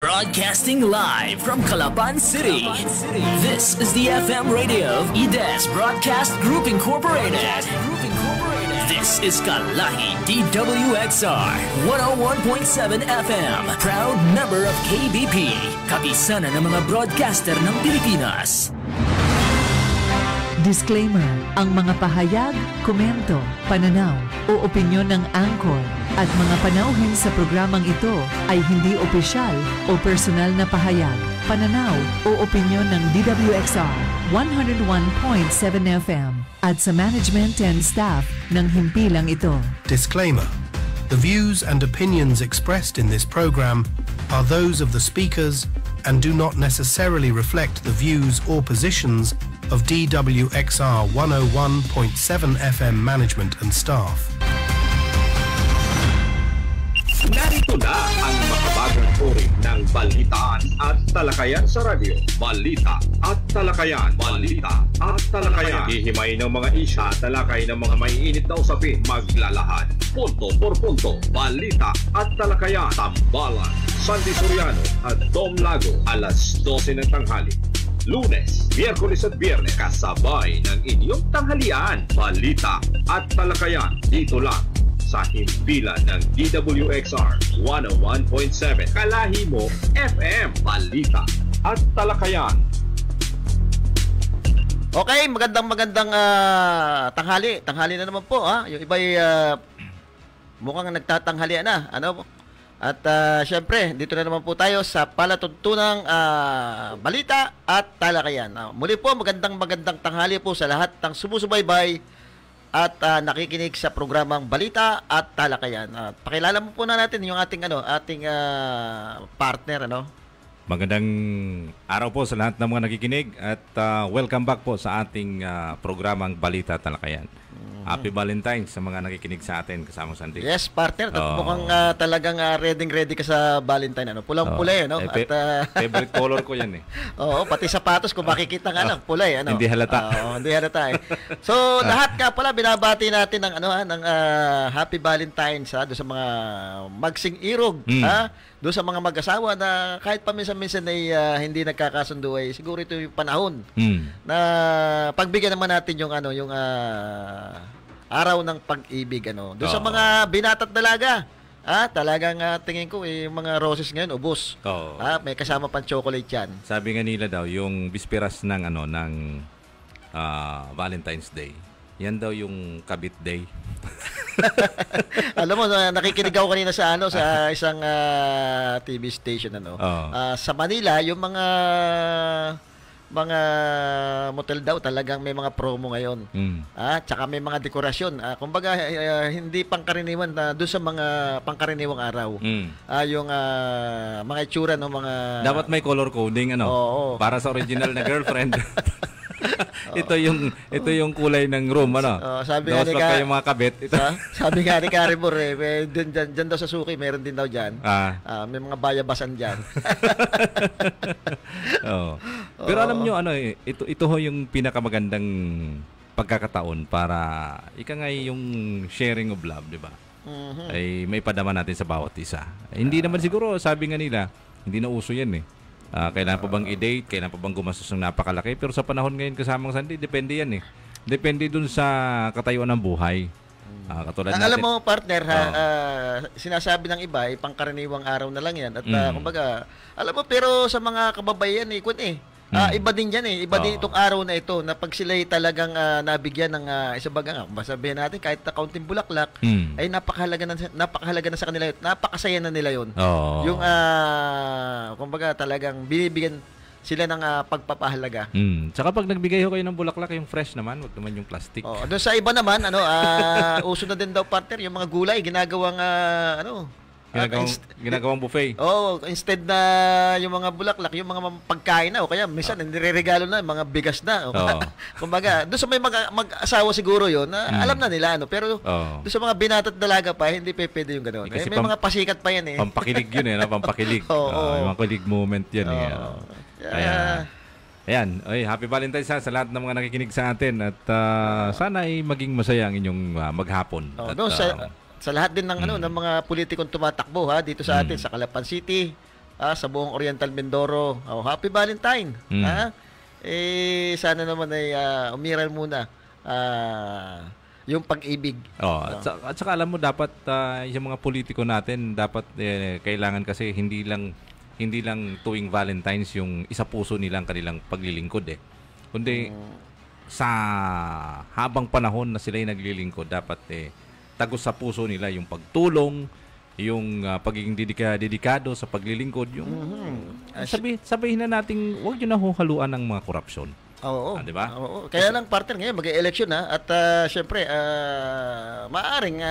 Broadcasting live from Calapan City. This is the FM radio of EDES Broadcast Group Incorporated. This is Kalahi DWXR 101.7 FM. Proud member of KBP. Kapisanan ng mga broadcaster ng Pilipinas. Disclaimer, ang mga pahayag, komento, pananaw o opinyon ng anchor at mga panauhin sa programang ito ay hindi opisyal o personal na pahayag, pananaw o opinyon ng DWXR 101.7 FM at sa management and staff ng himpilang ito. Disclaimer, the views and opinions expressed in this program are those of the speakers and do not necessarily reflect the views or positions of DWXR 101.7 FM management and staff. Narito na ang makabagang uri ng balitaan at talakayan sa radyo. Balita at talakayan. Balita at talakayan. Hihimay ng mga isya, talakay ng mga maiinit na usapin. Maglalahad. Punto por punto. Balita at talakayan. Tambalan, Sandy Soriano at Dom Lago. Alas 12 ng tanghali. Lunes, Miyerkules at Biyernes, kasabay ng inyong tanghalian. Balita at talakayan. Dito lang sa himpilan ng DWXR 101.7 Kalahi mo FM. Balita at talakayan. Okay, magandang tanghali. Tanghali na naman po, ha. Yung iba'y mukhang nagtatanghalian na. Ano? At syempre, dito na naman po tayo sa palatuntunang balita at talakayan. Muli po, magandang tanghali po sa lahat ng sumusubaybay at nakikinig sa programang Balita at Talakayan. Pakilala mo po na natin yung ating partner, ano? Magandang araw po sa lahat ng mga nakikinig at welcome back po sa ating programang Balita at Talakayan. Happy Valentine's sa mga nakikinig sa atin kasama Sandy. Yes, partner. Mukhang talagang ready ka sa Valentine. Ano? Pulang-pula, no? Favorite color ko yan, eh. Oo, pati sapatos kung makikita nga lang, pula, ano? Hindi halata. Hindi halata, eh. So, lahat ka pala, binabati natin ng Happy Valentine's, ha? Doon sa mga magsing irog, ha? Doon sa mga mag-asawa na kahit paminsan-minsan ay hindi nagkakasundo, ay siguro ito yung panahon na pagbigyan naman natin yung araw ng pag-ibig, ano. Doon sa mga binatat dalaga, talagang tingin ko mga roses ngayon ubos. May kasama pang chocolate yan. Sabi nga nila daw yung bisperas ng Valentine's Day. Yan daw yung kabit day. Alam mo, nakikinig ako kanina sa isang TV station, sa Manila, yung mga motel daw talagang may mga promo ngayon. Tsaka may mga dekorasyon. Kumbaga hindi pangkaraniwan na doon sa mga pangkaraniwang araw. Yung mga itsura ng mga dapat may color coding, para sa original na girlfriend. Ito yung kulay ng room, sabi nga ni kayo mga kabit. Sabi nga ni Caribor, dyan daw sa suki, meron din daw dyan. May mga bayabasan dyan. Pero alam nyo, ito ho yung pinakamagandang pagkakataon para yung sharing of love, di ba? Ay may padama natin sa bawat isa. Hindi naman siguro, sabi nga nila, hindi na uso yan, eh. Kailangan pa bang i-date? Kailangan pa bang gumastos ng napakalaki? Pero sa panahon ngayon kasamang Sandy, depende yan, eh. Depende dun sa katayuan ng buhay. Katulad natin. Alam mo, partner, sinasabi ng iba, pangkaraniwang araw na lang yan. At kumbaga, alam mo, pero sa mga kababayan, iba din yan, eh. Iba din itong araw na ito na pag sila'y talagang nabigyan ng isa baga nga, sabihin natin kahit na kaunting bulaklak, ay napakahalaga na sa kanila yun. Napakasaya na nila yun. Yung kumbaga talagang binibigyan sila ng pagpapahalaga. Tsaka pag nagbigay ho kayo ng bulaklak, yung fresh naman, wag naman yung plastic. Doon sa iba naman, uso na din daw, partner, yung mga gulay ginagawang ginagawang buffet. Instead na yung mga bulaklak, yung mga pagkain na, o kaya minsan nireregalo na, mga bigas na. Kumbaga, doon sa may mag-asawa siguro yon na alam na nila, pero doon sa mga binata at dalaga pa, hindi pwede yung gano'n. May mga pasikat pa yan, eh. Pampakilig yun, pampakilig. Yung mga kilig moment yan, Ayan, Happy Valentine's sa lahat ng mga nakikinig sa atin at sana ay maging masaya ang inyong maghapon. Sa lahat din ng ng mga politikong tumatakbo dito sa atin sa Calapan City, sa buong Oriental Mindoro. Happy Valentine. Sana naman ay umiral muna yung pag-ibig. At saka alam mo dapat yung mga politiko natin dapat kailangan kasi hindi lang tuwing Valentine's yung isa puso nilang kanilang paglilingkod kundi sa habang panahon na sila'y naglilingkod dapat tagos sa puso nila yung pagtulong, yung pagiging dedikado sa paglilingkod, yung sabihin na nating huwag yun na haluan ng mga korupsyon. Oo. Di ba? Oo. Kaya lang partner ngayon mag-e-election at syempre maaring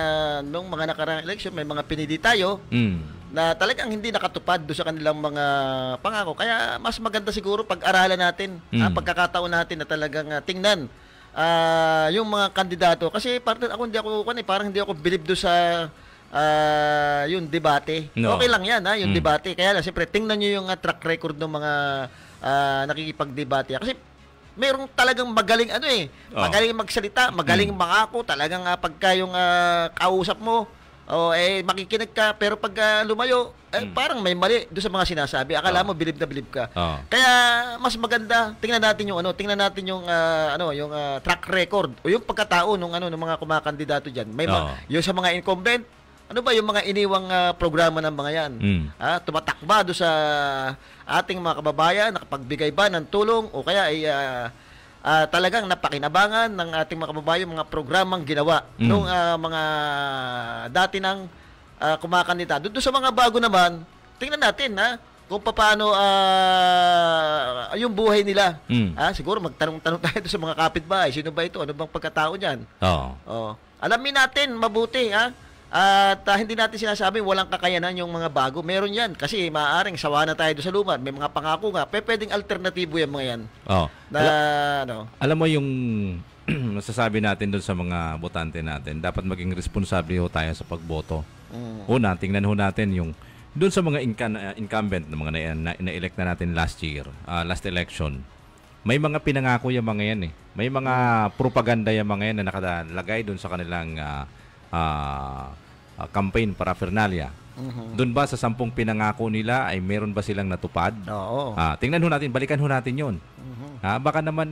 nung mga nakaraang election may mga pinili tayo na talagang hindi nakatupad do sa kanilang mga pangako. Kaya mas maganda siguro pag-aralan natin, pagkakataon natin na talagang tingnan yung mga kandidato kasi partner parang hindi ako believe do sa yung debate. No. Okay lang yan yung debate. Kaya lang siyempre tingnan niyo yung track record ng mga nakikipagdebate. Kasi merong talagang magaling magaling magsalita, magaling mangako, talagang pagka yung kausap mo makikinig ka, pero pag lumayo parang may mali doon sa mga sinasabi. Akala mo bilib na bilib ka. Kaya mas maganda tingnan natin yung yung track record o yung pagkatao ng mga kumakandidato diyan. May yung sa mga incumbent, ano ba yung mga iniwang programa ng mga yan? Tumatakba do sa ating mga kababayan, nakapagbigay ba ng tulong o kaya ay talagang napakinabangan ng ating mga kababayan mga programang ginawa nung mga dati ng kumakandidato. Doon sa mga bago naman, tingnan natin kung paano yung buhay nila. Siguro magtanong-tanong tayo sa mga kapitbahay. Sino ba ito? Ano bang pagkatao niyan? Alamin natin mabuti at hindi natin sinasabi walang kakayanan yung mga bago. Meron yan. Kasi maaaring sawa na tayo doon sa luma. May mga pangako nga. Pwedeng alternatibo yung mga yan. Alam mo yung masasabi natin doon sa mga botante natin, dapat maging responsable tayo sa pagboto. Una, tingnan natin yung doon sa mga incumbent na mga na-elect na natin last last election. May mga pinangako yung mga yan May mga propaganda yung mga yan na nakalagay doon sa kanilang campaign paraphernalia. Doon ba sa 10 pinangako nila ay meron ba silang natupad? Oo. Tingnan natin, balikan natin 'yon. Baka naman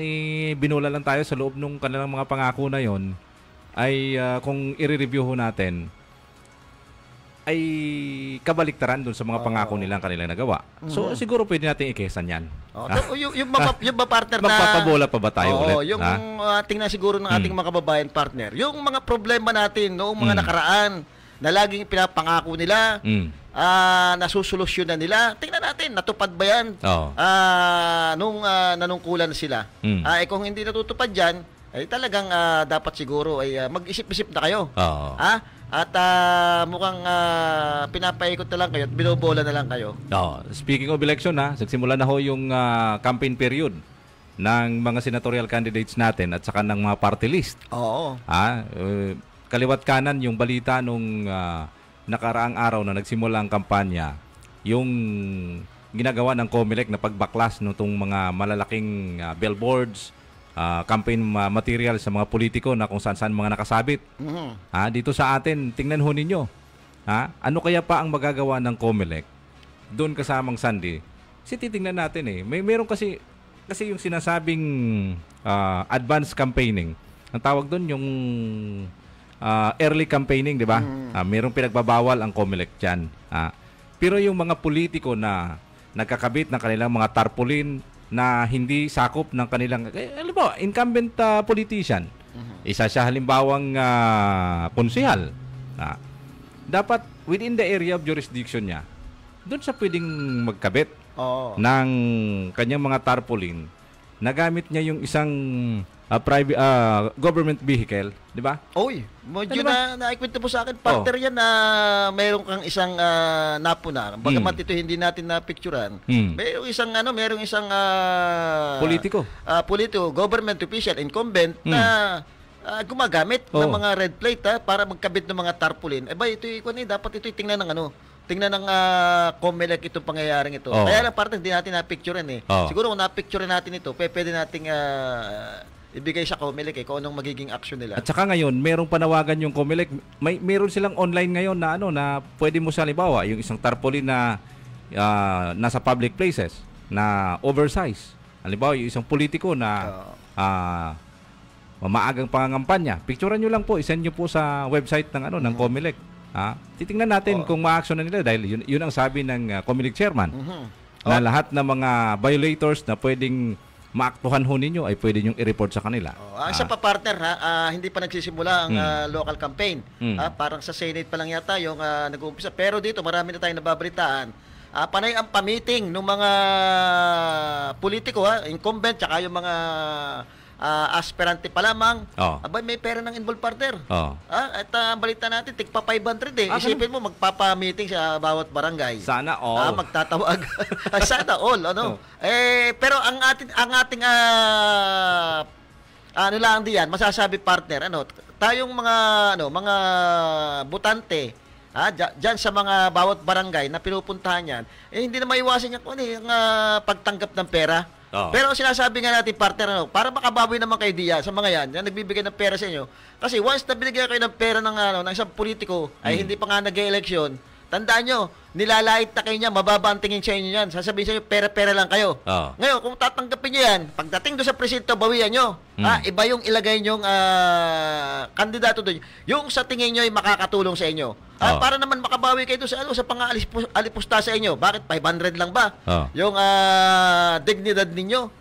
binula lang tayo sa loob ng kanilang mga pangako na 'yon ay kung i-review natin ay kabaliktaran doon sa mga pangako nilang kanilang nagawa. So siguro pwede nating ikesan 'yan. Yung partner na magpapabola pa ba tayo ulit? Yung tingnan siguro ng ating mga kababayan partner, yung mga problema natin noong mga nakaraan na laging pinapangako nila, nasusolusyonan nila, tingnan natin, natupad ba yan nung nanungkulan sila. Kung hindi natutupad yan, ay talagang dapat siguro ay mag-isip-isip na kayo. At mukhang pinapaikot na lang kayo at binobola na lang kayo. Speaking of election, nagsimula na ho yung campaign period ng mga senatorial candidates natin at saka ng mga party list. Kaliwat kanan yung balita nung nakaraang araw na nagsimula ang kampanya, yung ginagawa ng COMELEC na pagbaklas nitong mga malalaking billboards, campaign material sa mga politiko na kung saan mga nakasabit. Dito sa atin, tingnan ho ninyo. Ano kaya pa ang magagawa ng COMELEC doon kasamang Sunday? Kasi titingnan natin meron kasi yung sinasabing advanced campaigning. Ang tawag doon yung early campaigning, di ba? Merong pinagbabawal ang COMELEC dyan. Pero yung mga politiko na nagkakabit ng kanilang mga tarpaulin na hindi sakop ng kanilang incumbent politician. Isa siya halimbawang konsehal. Dapat within the area of jurisdiction niya, doon siya pwedeng magkabit ng kanyang mga tarpaulin. Nagamit niya yung isang private government vehicle, di ba? Medyo naikwento po sa akin, partner yan na mayroon kang isang napuna. Bagamat ito hindi natin na-picturean. Mayroong isang politiko, government official, incumbent na gumagamit ng mga red plate para magkabit ng mga tarpaulin. Dapat ito tingnan ng tingnan ng COMELEC itong pangyayaring ito. Kaya lang partner hindi natin na-picturean Siguro kung na-picturean natin ito, pwede nating ibigay sa COMELEC kung anong magiging action nila. At saka ngayon, merong panawagan yung COMELEC. Meron silang online ngayon na na pwede mo sa halimbawa, yung isang tarpaulin na nasa public places na oversize. Halimbawa, yung isang politiko na maagang pangangampanya, picturean nyo lang po, isend nyo po sa website ng ng COMELEC. Titingnan natin kung ma-action na nila dahil yun ang sabi ng COMELEC chairman na lahat ng mga violators na pwedeng maaktuhan ho ninyo ay pwede nyong i-report sa kanila. Ang isa pa partner hindi pa nagsisimula ang local campaign. Parang sa Senate pa lang yata yung nag-uumpisa. Pero dito marami na tayong nababalitaan. Panay ang pamiting ng mga politiko, incumbent, tsaka yung mga aspirante pa lamang. Abay, may pera ng involved partner. At ang balita natin, tigpa 500 eh. Isipin mo, magpapa-meeting sa bawat barangay. Sana all. Magtatawag. Sana all, ano? Pero ang ating ano lang diyan, masasabi partner, tayong mga botante, diyan sa mga bawat barangay na pinupuntahan yan, hindi na maiwasan yung pagtanggap ng pera. Pero sinasabi nga natin, partner, para makabawi naman kayo diyan sa mga yan nagbibigay ng pera sa inyo. Kasi once na binigyan kayo ng pera ng isang politiko, ay hindi pa nga nag-eleksyon, tandaan nyo, nilalait na kayo niya, mababa ang tingin sa inyo yan. Sasabihin sa inyo, pera-pera lang kayo. Ngayon, kung tatanggapin nyo yan, pagdating doon sa presinto, bawian nyo. Iba yung ilagay nyong kandidato doon. Yung sa tingin nyo ay makakatulong sa inyo. Para naman makabawi kayo doon sa pang-alipusta sa inyo. Bakit? 500 lang ba? Yung dignidad ninyo.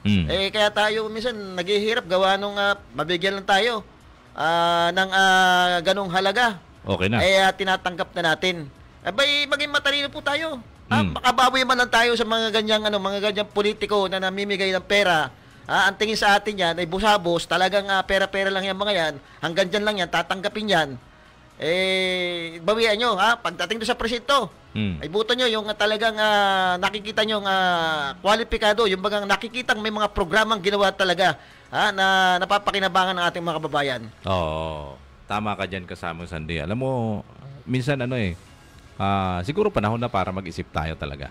Kaya tayo minsan naghihirap gawa nung mabigyan lang tayo ng ganong halaga. Okay na. Tinatanggap na natin. Abay, maging matalino po tayo. Makabawi man lang tayo sa mga ganyang politiko na namimigay ng pera. Ang tingin sa atin yan ay busabos, talagang pera-pera lang yan mga yan. Hanggang dyan lang yan, tatanggapin yan. Bawian nyo, pagdating doon sa presinto, ay buto nyo yung talagang nakikita nyo kwalipikado, yung bagang nakikitang may mga programang ginawa talaga na napapakinabangan ng ating mga kababayan. Tama ka dyan kasamang Sandy. Alam mo, minsan siguro panahon na para mag-isip tayo talaga.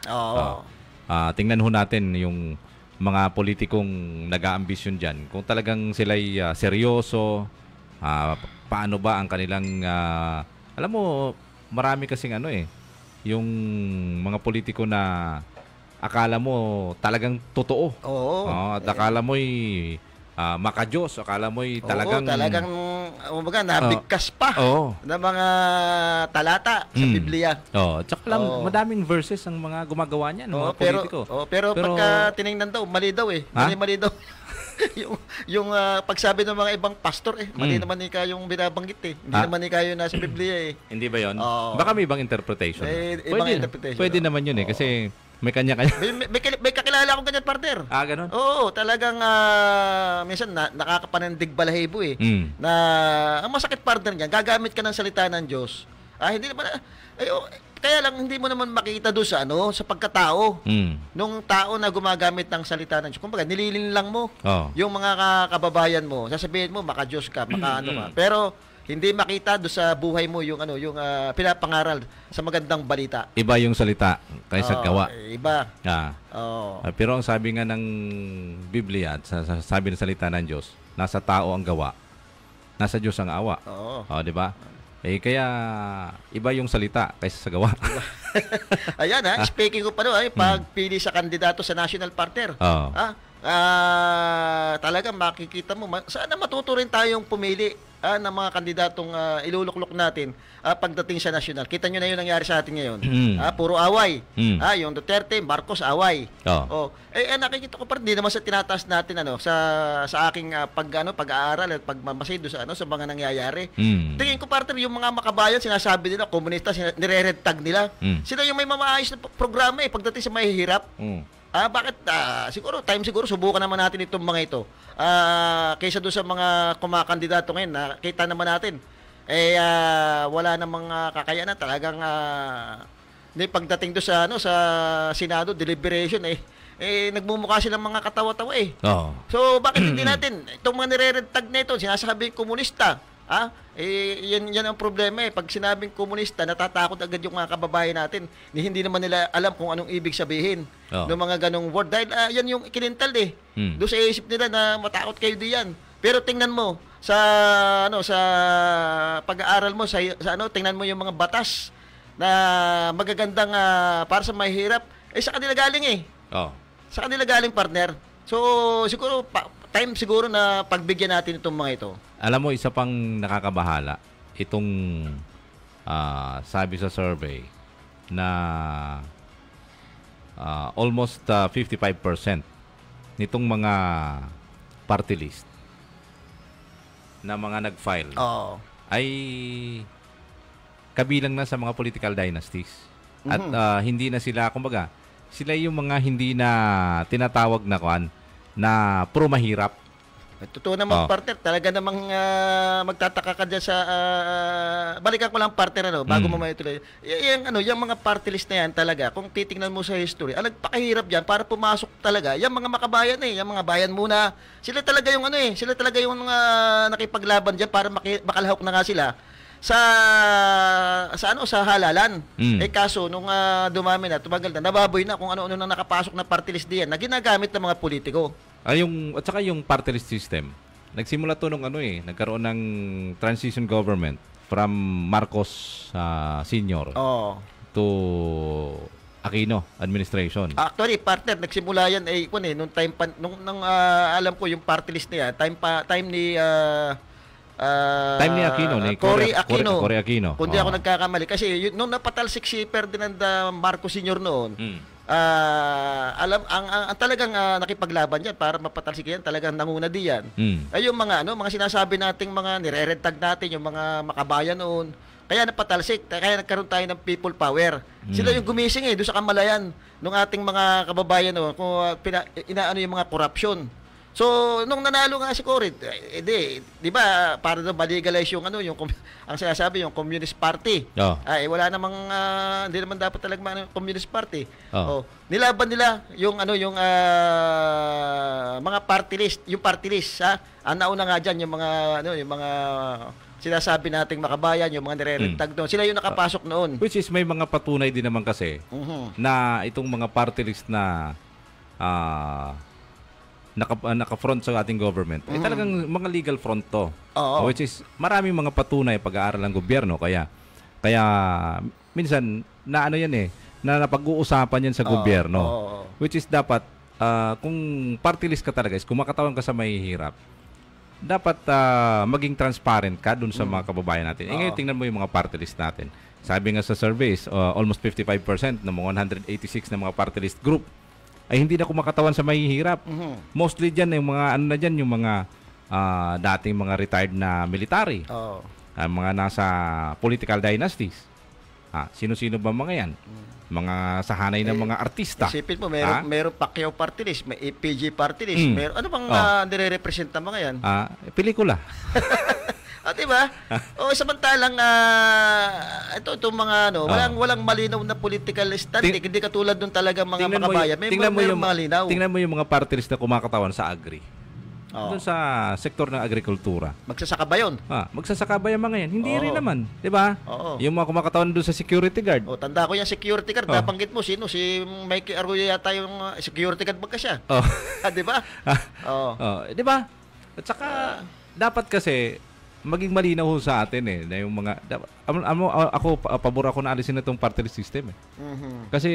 Tingnan ho natin yung mga politikong nag-aambisyon dyan. Kung talagang sila'y seryoso, paano ba ang kanilang... alam mo, marami kasing yung mga politiko na akala mo talagang totoo. At akala mo'y makajos, akala mo'y talagang... nabigkas pa ng mga talata sa Biblia. Tsaka lang, madaming verses ang mga gumagawa niyan, mga politiko. Pero pagka tinignan daw, mali daw eh. Mali daw. yung pagsabi ng mga ibang pastor mali naman yung binabanggit eh. Hindi naman yung nasa Biblia eh. Hindi ba yun? Baka may ibang interpretation. Pwede naman yun eh. Kasi may kanya-kanya. May kakilala akong ganyan, partner. Ganun? Oo, talagang minsan nakakapanandig balahibo eh. Na ang masakit, partner niyan, gagamit ka ng salita ng Diyos. Hindi naman kaya lang hindi mo naman makita doon sa pagkatao nung tao na gumagamit ng salita ng Diyos. Kumbaga, nililin lang mo yung mga kababayan mo. Sasabihin mo, maka-Diyos ka, maka-ano ka. Pero hindi makita doon sa buhay mo yung pinapangaral sa magandang balita. Iba yung salita kaysa gawa. Iba. Pero ang sabi nga ng Biblia at sabi ng salita ng Diyos, nasa tao ang gawa, nasa Diyos ang awa. Di ba? Kaya iba yung salita kaysa sa gawa. Ayan speaking ko pa doon, pagpili sa kandidato sa national partner. Talagang makikita mo, sana matuto rin tayong pumili ng mga kandidatong iluluklok natin pagdating sa national. Kita nyo na yun nangyari sa atin ngayon. Puro away. Yung Duterte, Marcos, away. Nakikita ko pa rin, di naman sa tinataas natin sa aking pag-aaral at pagmamasid sa mga nangyayari. Tingin ko, partner, yung mga makabayan, sinasabi nila, komunista, nire-red tag nila. Sila yung may mamaayos na programa pagdating sa mahihirap. Bakit? Siguro subukan naman natin itong mga ito. Kaysa doon sa mga kumakandidato ngayon, nakita naman natin, wala namang kakayanan. Talagang, pagdating doon sa Senado, deliberation, nagmumukha silang mga katawa-tawa So, bakit hindi natin, itong mga nire-red tag na ito, sinasabi komunista, yan ang problema Pag sinabing komunista, natatakot agad yung mga kababayan natin. Hindi naman nila alam kung anong ibig sabihin ng mga ganong word. Dahil yan yung ikinintal doon sa isip nila na matakot kayo diyan. Pero tingnan mo sa pag-aaral mo tingnan mo yung mga batas na magagandang para sa mahihirap. sa kanila galing eh. Oh. Sa kanila galing, partner. So, siguro, time siguro na pagbigyan natin itong mga ito. Alam mo, isa pang nakakabahala, itong sabi sa survey na almost 55% nitong mga party list na mga nag-file ay kabilang na sa mga political dynasties. At hindi na sila, kumbaga, sila yung mga hindi na tinatawag na puro mahirap. Totoo naman, partner. Talaga namang magtataka ka dyan sa... balikan ko lang, partner, bago mo maituloy. Yung mga party list na yan talaga, kung titingnan mo sa history, ang nagpakahirap dyan para pumasok talaga, yung mga makabayan yung mga bayan muna. Sila talaga yung sila talaga yung nakipaglaban dyan para makalahok na nga sila sa halalan. Kaso nung dumami na, tumagal na, nababoy na kung ano-ano na nakapasok na party list diyan na ginagamit ng mga politiko. At saka yung party list system, nagsimula to nung nagkaroon ng transition government from Marcos Sr. to Aquino administration. Actually, partner, nagsimula yan nung time alam ko yung party list niya, time ni Aquino, ni Cory Aquino. Kundi ako nagkakamali kasi nung napatalsik si Ferdinand Marcos Sr. noon, ang talagang nakipaglaban yan para mapatalsik yan, talagang nanguna diyan. Ay yung mga sinasabi nating mga nire-red tag natin, yung mga makabayan noon, kaya napatalsik, kaya nagkaroon tayo ng people power. Sila yung gumising doon sa kamalayan ng ating mga kababayan noon, kung inaano yung mga corruption. So, nung nanalo nga si Cory, di ba, para daw malegalize yung ang sinasabi, yung Communist Party. Wala namang, hindi naman dapat talaga Communist Party. Nilaban nila yung mga party list, ang nauna nga diyan yung mga sinasabi nating makabayan, yung mga nire-rentag doon. Sila yung nakapasok noon. Which is may mga patunay din naman kasi na itong mga party list na naka-front sa ating government, ay talagang mga legal front to. Which is, maraming mga patunay pag-aaral ng gobyerno. Kaya minsan, na napag-uusapan yan sa gobyerno. Which is dapat, kung party list ka talaga, kung makatawan ka sa mahihirap, dapat maging transparent ka dun sa mga kababayan natin. Ngayon, tingnan mo yung mga party list natin. Sabi nga sa surveys, almost 55% ng mga 186 na mga party list group ay hindi na kumakatawan sa mahihirap. Mostly dyan, yung mga yung mga dating mga retired na military. Mga nasa political dynasties. Sino-sino ba mga yan? Mga sahanay ng mga artista. Isipin mo, meron Pacquiao party list, may APG party list, ano bang nire-representa mga yan? Pelikula. Diba? Samantalang itong mga walang malinaw na political stand, hindi katulad nung talagang mga makabayan. May malinaw. Tingnan mo yung mga party list na kumakatawan sa agri. Doon sa sektor ng agrikultura. Magsasaka ba yun? Magsasaka ba yung mga yan? Hindi rin naman. Diba? Yung mga kumakatawan doon sa security guard. Tanda ko yung security guard. Nabanggit mo, sino? Si Mikey Arroyo yata yung security guard ba siya? Diba? Diba? At saka, dapat kasi, maging malinaw sa atin na yung mga ako pabor ako na alisin na itong party list system kasi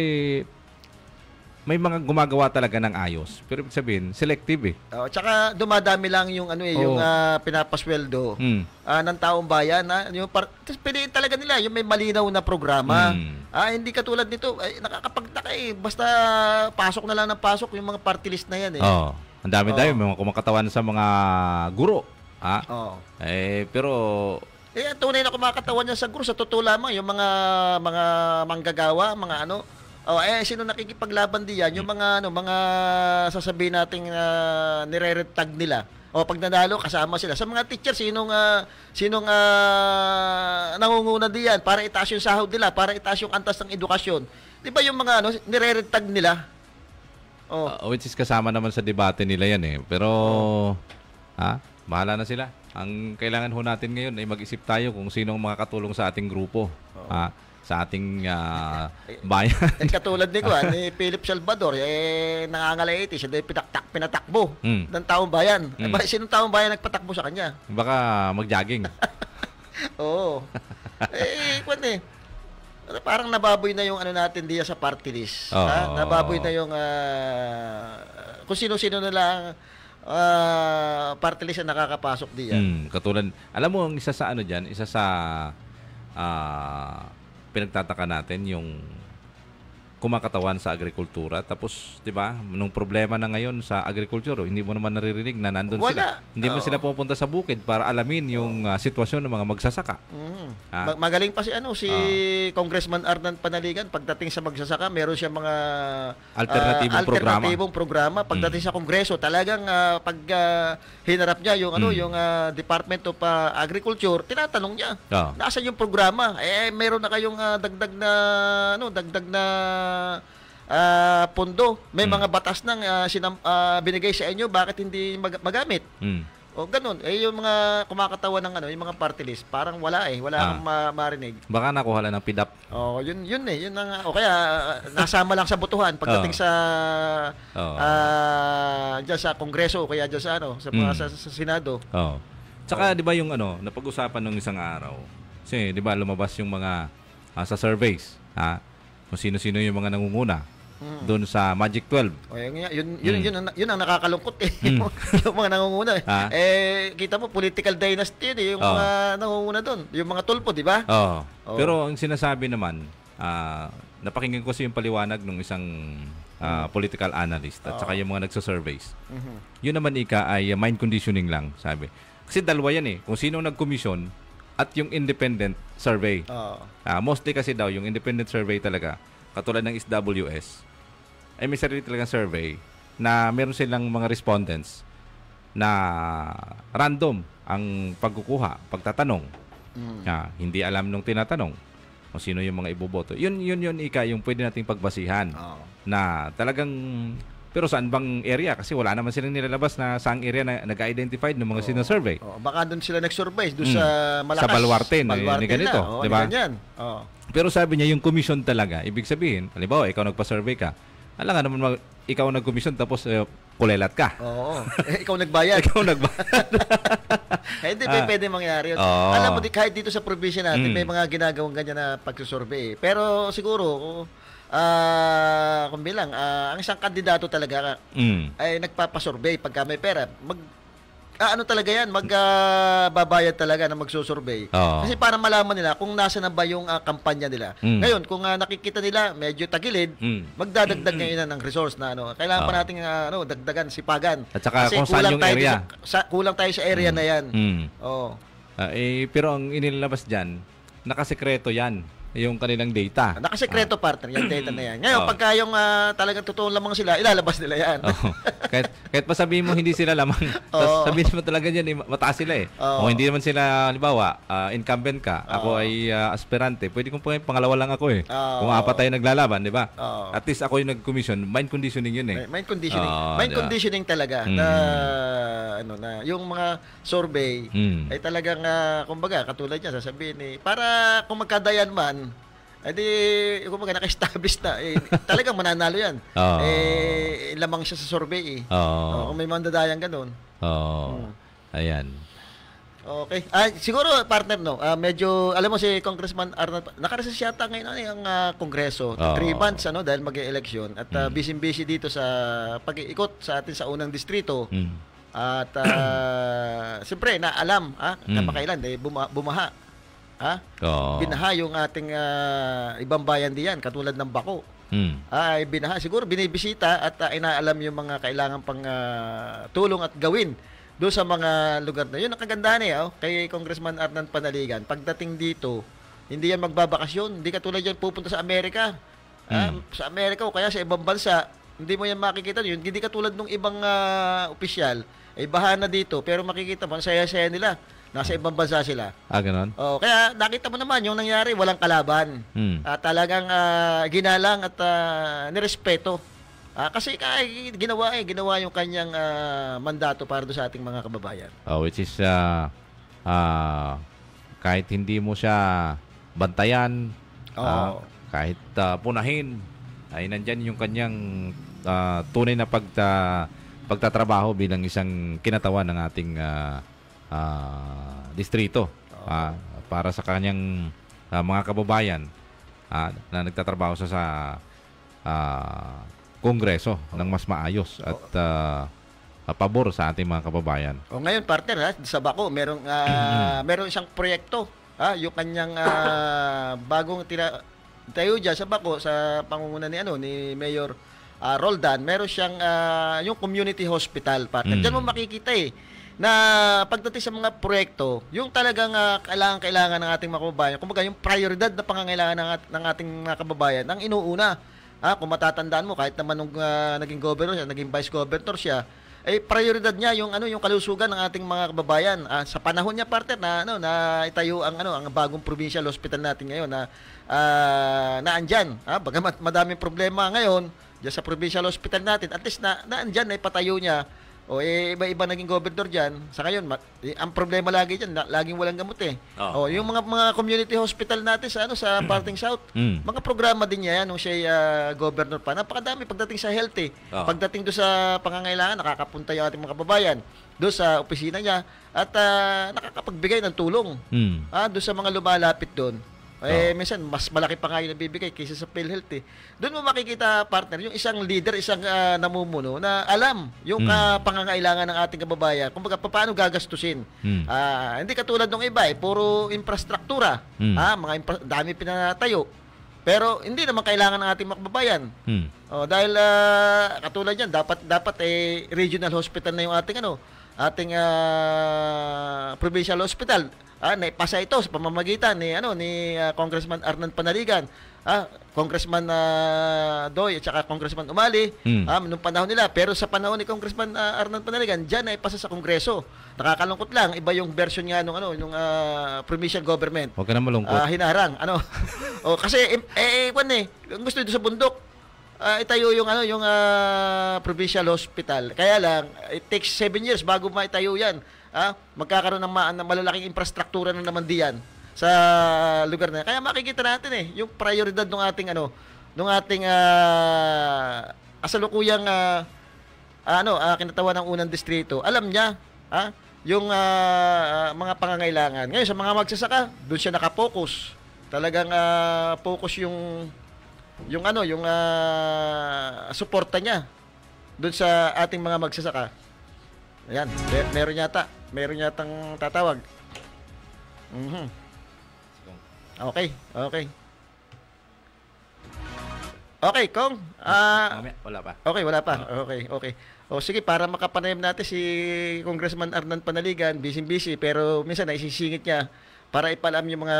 may mga gumagawa talaga ng ayos pero ibig sabihin selective tsaka dumadami lang yung yung pinapasweldo ng taong bayan yung piliin talaga nila yung may malinaw na programa. Hindi katulad nito nakakapagtaka basta pasok na lang ng pasok yung mga party list na yan ang dami-dami mga kumakatawan sa mga guro. Pero tunay na kumakatawan niya sa guro sa totoo lamang yung mga manggagawa, mga sino nakikipaglaban diyan yung mga sasabihin nating nire-red tag nila. Pag nanalo kasama sila. Sa mga teacher sinong nangunguna diyan para itaas yung sahod nila, para itaas yung antas ng edukasyon. 'Di ba yung mga nire-red tag nila? Which is kasama naman sa debate nila yan Pero bahala na sila. Ang kailangan ho natin ngayon ay mag-isip tayo kung sino ang makakatulong sa ating grupo, sa ating bayan. Katulad ni Philip Salvador, nangangalaiti, siya din pinatakbo ng taong bayan. Sinong taong bayan nagpatakbo sa kanya? Baka mag-jogging. parang nababoy na yung ano natin diya sa party list. Nababoy na yung kung sino-sino na lang party list na nakakapasok diyan. Katulad, alam mo, isa sa ano diyan, isa sa pinagtataka natin yung kumakatawan sa agrikultura. Tapos, 'di ba, nung problema na ngayon sa agriculture, hindi mo naman naririnig na nandun sila. Hindi mo sila pupunta sa bukid para alamin yung sitwasyon ng mga magsasaka. Magaling pa si Congressman Arnan Panaligan pagdating sa magsasaka, meron siya mga alternatibong programa pagdating sa Kongreso. Talagang pag hinarap niya yung yung Department of Agriculture, tinatanong niya, nasaan yung programa? Meron na kayong dagdag na pondo. May mga batas nang binigay sa inyo, bakit hindi magamit? O ganun. Yung mga kumakatawan ng yung mga party list, parang wala akong marinig. Baka nakuha lang ng PIDAP. Yun ang kaya nasama lang sa botohan pagdating sa diyan sa Kongreso, kaya diyan sa sa Senado. Tsaka 'di ba yung napag-usapan nung isang araw. Kasi 'di ba lumabas yung mga sa surveys, kung sino-sino yung mga nangunguna doon sa Magic 12. Yun ang nakakalungkot yung mga nangunguna. Kita mo, political dynasty yung mga nangunguna doon. Yung mga tulpo, di ba? Pero ang sinasabi naman, napakinggan ko yung paliwanag ng isang political analyst at saka yung mga nagsasurveys. Yun naman ay mind conditioning lang, sabi. Kasi dalawa yan kung sino nag-commission at yung independent survey. Mostly kasi daw, yung independent survey talaga, katulad ng SWS, ay may sarili talagang survey na meron silang mga respondents na random ang pagkukuha, pagtatanong. Hindi alam nung tinatanong kung sino yung mga iboboto. Yun yung pwede nating pagbasihan na talagang. Pero saan bang area? Kasi wala naman silang nilalabas na saang area na nag-identified ng mga sinasurvey. Baka doon sila nag-survey, doon sa Malakas. Sa Baluarte ni ganito. Diba? Pero sabi niya, yung commission talaga, ibig sabihin, halimbawa, ikaw nagpa-survey ka, alam nga naman, ikaw nag-commission tapos kulelat ka. Ikaw nagbayad. Hindi pwede mangyari yun. Alam mo, kahit dito sa probinsya natin, may mga ginagawang ganyan na pagsusurvey. Pero siguro, kung bilang ang isang kandidato talaga ay nagpapasurvey pagka may pera, talaga yan, magbabayad talaga na magsusurvey. Kasi para malaman nila kung nasa na ba yung kampanya nila. Ngayon, kung nakikita nila medyo tagilid, magdadagdag ngayon ng resource na kailangan pa nating dagdagan, sipagan. At saka kasi kung saan yung area. Kulang tayo sa area na yan. Pero ang inilalabas dyan, nakasekreto yan. Yung kanilang data. Nakasekreto partner, yung data na yan. Ngayon, pagka yung talagang totoo lamang sila, ilalabas nila yan. Kahit pa sabihin mo hindi sila lamang, sabihin mo talaga dyan, mataas sila Kung hindi naman sila, halimbawa, incumbent ka, ako ay aspirante, pwede kong pangalawa lang ako Kung apat tayo naglalaban, di ba? At least ako yung nag-commission, mind conditioning yun Mind conditioning. Mind conditioning talaga na yung mga survey ay talagang, kumbaga, katulad niya, sasabihin para kung magkadayan man, kumbaga naka-establish na talagang mananalo yan. Lamang siya sa survey kung may mandadayang ganun. Ayan. Okay. Siguro partner medyo alam mo si Congressman Arnold naka-recess yata ngayon ang Kongreso 3 months dahil mag-e-election at busy dito sa pag-iikot sa atin sa unang distrito. At siyempre na alam napakailan bumaha. Binaha yung ating ibang bayan diyan katulad ng Bako. Ay binaha, siguro binibisita at inaalam yung mga kailangan pang tulong at gawin doon sa mga lugar na yun. Ang kagandahan kay Congressman Arnan Panaligan, pagdating dito hindi yan magbabakasyon, hindi katulad yan pupunta sa Amerika. Sa Amerika o kaya sa ibang bansa, hindi mo yan makikita yun. Hindi katulad ng ibang opisyal ay baha na dito pero makikita mo saya-saya nila. Nasa ibang bansa sila. Ganon? Kaya nakita mo naman yung nangyari, walang kalaban. Talagang ginalang at nirespeto. Kasi ginawa yung kanyang mandato para do sa ating mga kababayan. Which is kahit hindi mo siya bantayan, kahit punahin, ay nandyan yung kanyang tunay na pagtatrabaho bilang isang kinatawan ng ating distrito para sa kanyang mga kababayan. na nagtatrabaho sa Kongreso ng mas maayos at pabor sa ating mga kababayan. Ngayon, partner, sa Baco, meron isang proyekto. Yung kanyang bagong tayo dyan sa Baco, sa pangunguna ni Mayor Roldan, meron siyang yung community hospital, partner. Diyan mo makikita na pagdating sa mga proyekto, yung talagang kailangan ng ating mga kababayan, kumbaga yung prioridad na pangangailangan ng ating mga kababayan, ang inuuna. Kung matatandaan mo, kahit naman nung naging governor siya, naging vice governor siya, prioridad niya yung yung kalusugan ng ating mga kababayan. Sa panahon niya, partner, na itayo ang bagong provincial hospital natin ngayon na naandyan. Bagamat madaming problema ngayon diyan sa provincial hospital natin, at least naandyan na ipatayo niya. Iba-iba naging governor dyan. Sa ngayon, ang problema lagi dyan, laging walang gamot yung mga community hospital natin sa parting south, mga programa din niya yan nung siya governor pa. Napakadami pagdating sa health Pagdating doon sa pangangailangan, nakakapunta yung ating mga kababayan doon sa opisina niya at nakakapagbigay ng tulong doon sa mga lumalapit doon. Minsan, mas malaki pa nga yung nabibigay kaysa sa PhilHealth Doon mo makikita, partner, yung isang leader, isang namumuno na alam yung pangangailangan ng ating kababayan. Kumbaga, paano gagastusin. Hindi katulad ng iba, puro infrastruktura. Dami pinatayo. Pero hindi naman kailangan ng ating mga kababayan. Dahil katulad yan, dapat regional hospital na yung ating provincial hospital. Naipasa ito sa pamamagitan ni Congressman Arnan Panaligan, Congressman Doy at saka Congressman Umali nung panahon nila. Pero sa panahon ni Congressman Arnan Panaligan, diyan naipasa sa Kongreso. Nakakalungkot lang, iba yung version nga nung provincial government. Huwag ka na malungkot. Hinarang kasi gusto dito sa bundok. Itayo yung provincial hospital. Kaya lang it takes 7 years bago maitayo yan. Magkakaroon ng malalaking infrastruktura na naman diyan sa lugar na. Kaya makikita natin yung prioridad ng ating kasalukuyang kinatawan ng unang distrito. Alam niya yung mga pangangailangan. Ngayon sa mga magsasaka, doon siya nakapokus. Talagang focus yung suporta niya doon sa ating mga magsasaka. Ayan, meron yatang tatawag. Okay. Okay, Kong. Wala pa. Okay, wala pa. Okay. Sige, para makapanayam natin si Congressman Arnan Panaligan, busy pero minsan naisisingit niya para ipalam yung mga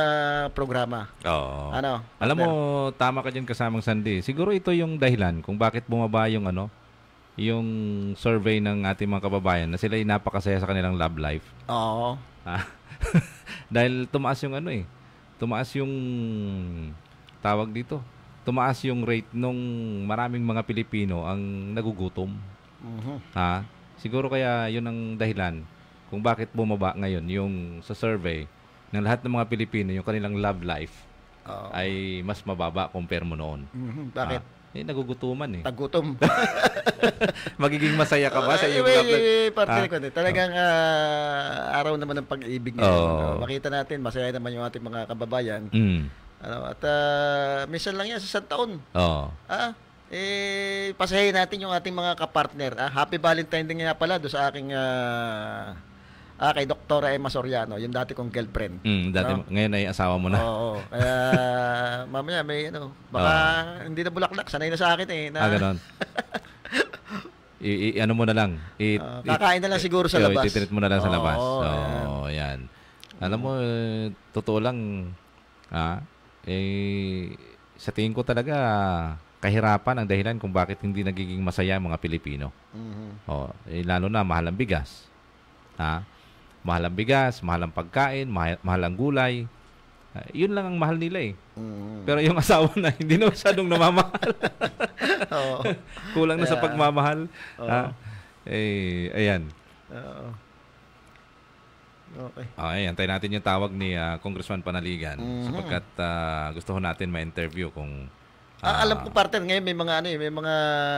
programa. Oo. Alam mo, tama ka dyan kasamang Sandy. Siguro ito yung dahilan kung bakit bumaba yung yung survey ng ating mga kababayan na sila ay napakasaya sa kanilang love life. Oo. Dahil tumaas yung tumaas yung tawag dito. Tumaas yung rate nung maraming mga Pilipino ang nagugutom. Siguro kaya yun ang dahilan kung bakit bumaba ngayon yung sa survey ng lahat ng mga Pilipino, yung kanilang love life ay mas mababa compare mo noon. Bakit? Nagugutuman Tagutom. Magiging masaya ka ba sa iyong love life? Talagang araw naman ng pag-ibig ngayon. Makita natin, masaya naman yung ating mga kababayan. At minsan lang yan sa isang taon. Pasayahin natin yung ating mga kapartner. Happy Valentine din nga pala doon sa aking kay Doktora Emma Soriano, yung dati kong girlfriend. Ngayon ay asawa mo na. Oo. Kaya mamaya may baka hindi na bulaklak, sanay na sa akin ganon. Ano mo na lang. Kakain na lang siguro sa labas. Titinit mo na lang sa labas. Yan. Alam mo, totoo lang, sa tingin ko talaga, kahirapan ang dahilan kung bakit hindi nagiging masaya ang mga Pilipino. Lalo na mahal ang bigas. Mahal ang bigas, mahal ang pagkain, mahal ang gulay. Yun lang ang mahal nila Pero yung asawa na, hindi na masyadong namamahal. Kulang na sa pagmamahal. Ayan. Okay. Antayin natin yung tawag ni Congressman Panaligan sapagkat gusto ko natin ma-interview kung alam ko, partner, ngayon may mga may mga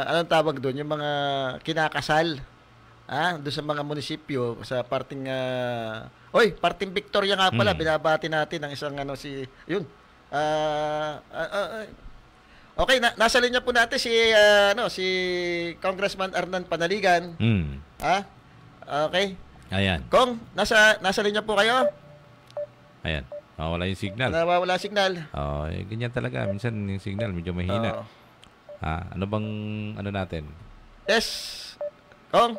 anong tawag doon, yung mga kinakasal. Doon sa mga munisipyo sa parting parting Victoria nga pala, binabati natin ang isang Okay, nasa linya po natin si Congressman Arnan Panaligan. Ha? Okay. Ayan. Kong, nasa linya po kayo? Ayan. Nawawala yung signal. Nawawala signal. Ganyan talaga. Minsan yung signal medyo mahina. Ano bang natin? Yes. Kong,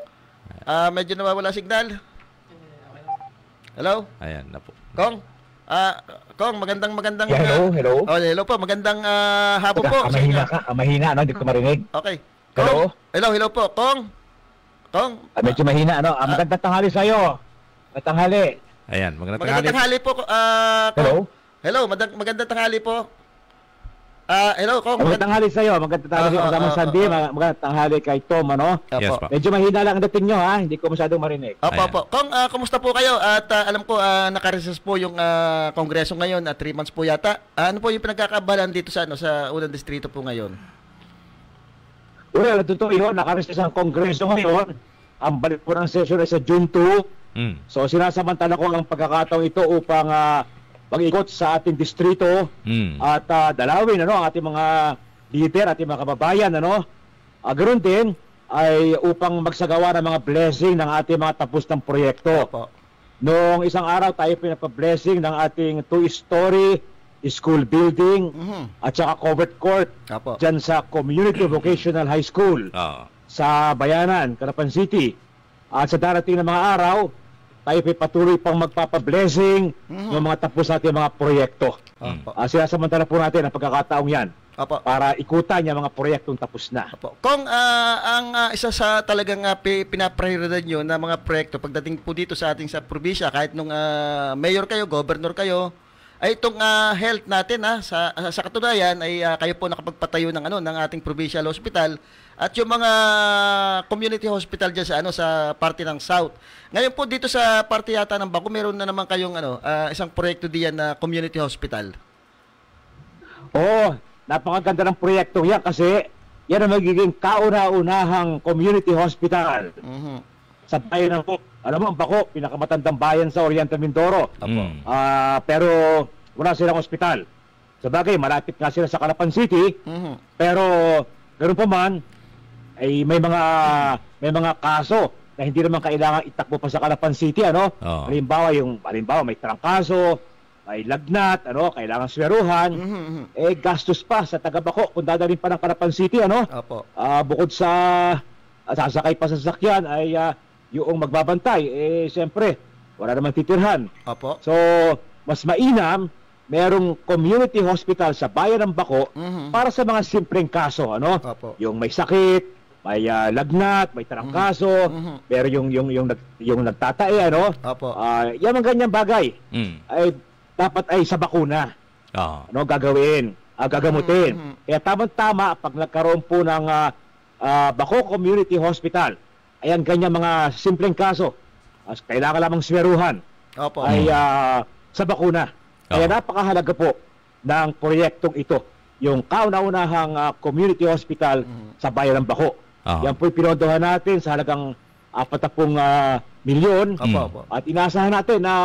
medyo nawawala signal. Hello? Ayan na po. Kong, magandang hello. Hello po. Magandang hapon po. Mahina, hindi ko marinig. Okay. Hello? Hello po. Kong. Medyo mahina, magandang tanghali sa'yo. Tanghali. Ayan, magandang tanghali po. Hello, magandang tanghali po. Hello, Kong. Magandang tanghali sa'yo. Magandang tanghali kasama Sandy. Magandang tanghali kay Tom, Yes, po. Medyo mahina lang ang dating nyo, Hindi ko masyadong marinig. Opo. Kong, kumusta po kayo? At alam ko, naka-recess po yung kongreso ngayon at 3 months po yata. Ano po yung pinagkakabalan dito sa unang distrito po ngayon? Well, totoo yun. Naka-recess ang kongreso ngayon. Ang balik po ng session ay sa June 2. So sinasamantala ko ang pagkakataon ito upang mag-ikot sa ating distrito at dalawin ang ating mga leader, ating mga kababayan. Ganoon din ay upang magsagawa ng mga blessing ng ating mga tapos ng proyekto. Noong isang araw tayo pinapa-blessing ng ating 2-story school building at saka covered court dyan sa Community Vocational High School sa Bayanan, Calapan City. At sa darating na mga araw, tayo patuloy pang magpapablessing ng mga tapos natin mga proyekto. Sinasamantala po natin ang pagkakataong yan para ikutan yung mga proyektong tapos na. Kung ang isa sa talagang pinaprioridad nyo na mga proyekto pagdating po dito sa ating sa probinsya, kahit nung mayor kayo, governor kayo, ay itong health natin sa katunayan ay kayo po nakapagpatayo ng ating provincial hospital at yung mga community hospital diyan sa parte ng South. Ngayon po dito sa parte yata ng Baco, meron na naman kayong isang proyekto diyan na community hospital. Napakaganda ng proyekto yan kasi yan ang magiging kauna-unahang community hospital. Sa bayan ng Baco. Alam mo, ang Baco, pinakamatandang bayan sa Oriental Mindoro. Pero wala silang ospital. Sabagay, malapit nga sila sa Calapan City. Pero ganoon pa man, ay may mga kaso na hindi naman kailangan itakbo pa sa Calapan City. Halimbawa, may trangkaso, may lagnat, kailangan sweruhan. Gastos pa sa taga Baco kung dadalhin pa ng Calapan City. Bukod sa sasakay pa sa sasakyan ay yung magbabantay, siyempre, wala naman titirhan. So, mas mainam, merong community hospital sa bayan ng Baco para sa mga simpleng kaso, Yung may sakit, may lagnat, may tarangkaso, pero yung nagtatae, yung mga ganyang bagay, ay dapat ay sa bakuna. Gagawin, gagamutin. Kaya tamang-tama, pag nagkaroon po ng Baco Community Hospital, ayan, ganyan mga simpleng kaso, kailangan lamang sweruhan, ay sa bakuna. Kaya napakahalaga po ng proyektong ito, yung kauna-unahang community hospital sa bayan ng Baco. Yan po'y pinondohan natin sa halagang 40 milyon at inasahan natin na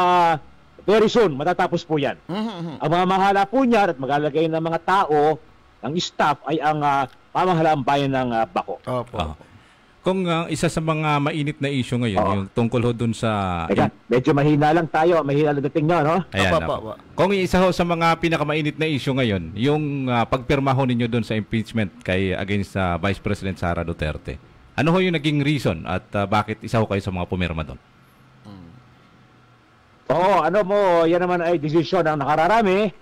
very soon matatapos po yan. Ang mga mahala po niyan at maglalagay ng mga tao, ng staff, ay ang pamahalaang bayan ng Baco. Kung isa sa mga mainit na issue ngayon, yung tungkol ho dun sa... medyo mahina lang tayo, mahina lang dating nyo, Ayan, kung isa ho sa mga pinakamainit na issue ngayon, yung pagpirma ho ninyo dun sa impeachment against Vice President Sara Duterte. Ano ho yung naging reason at bakit isa ho kayo sa mga pumirma dun? Yan naman ay desisyon ng nakararami.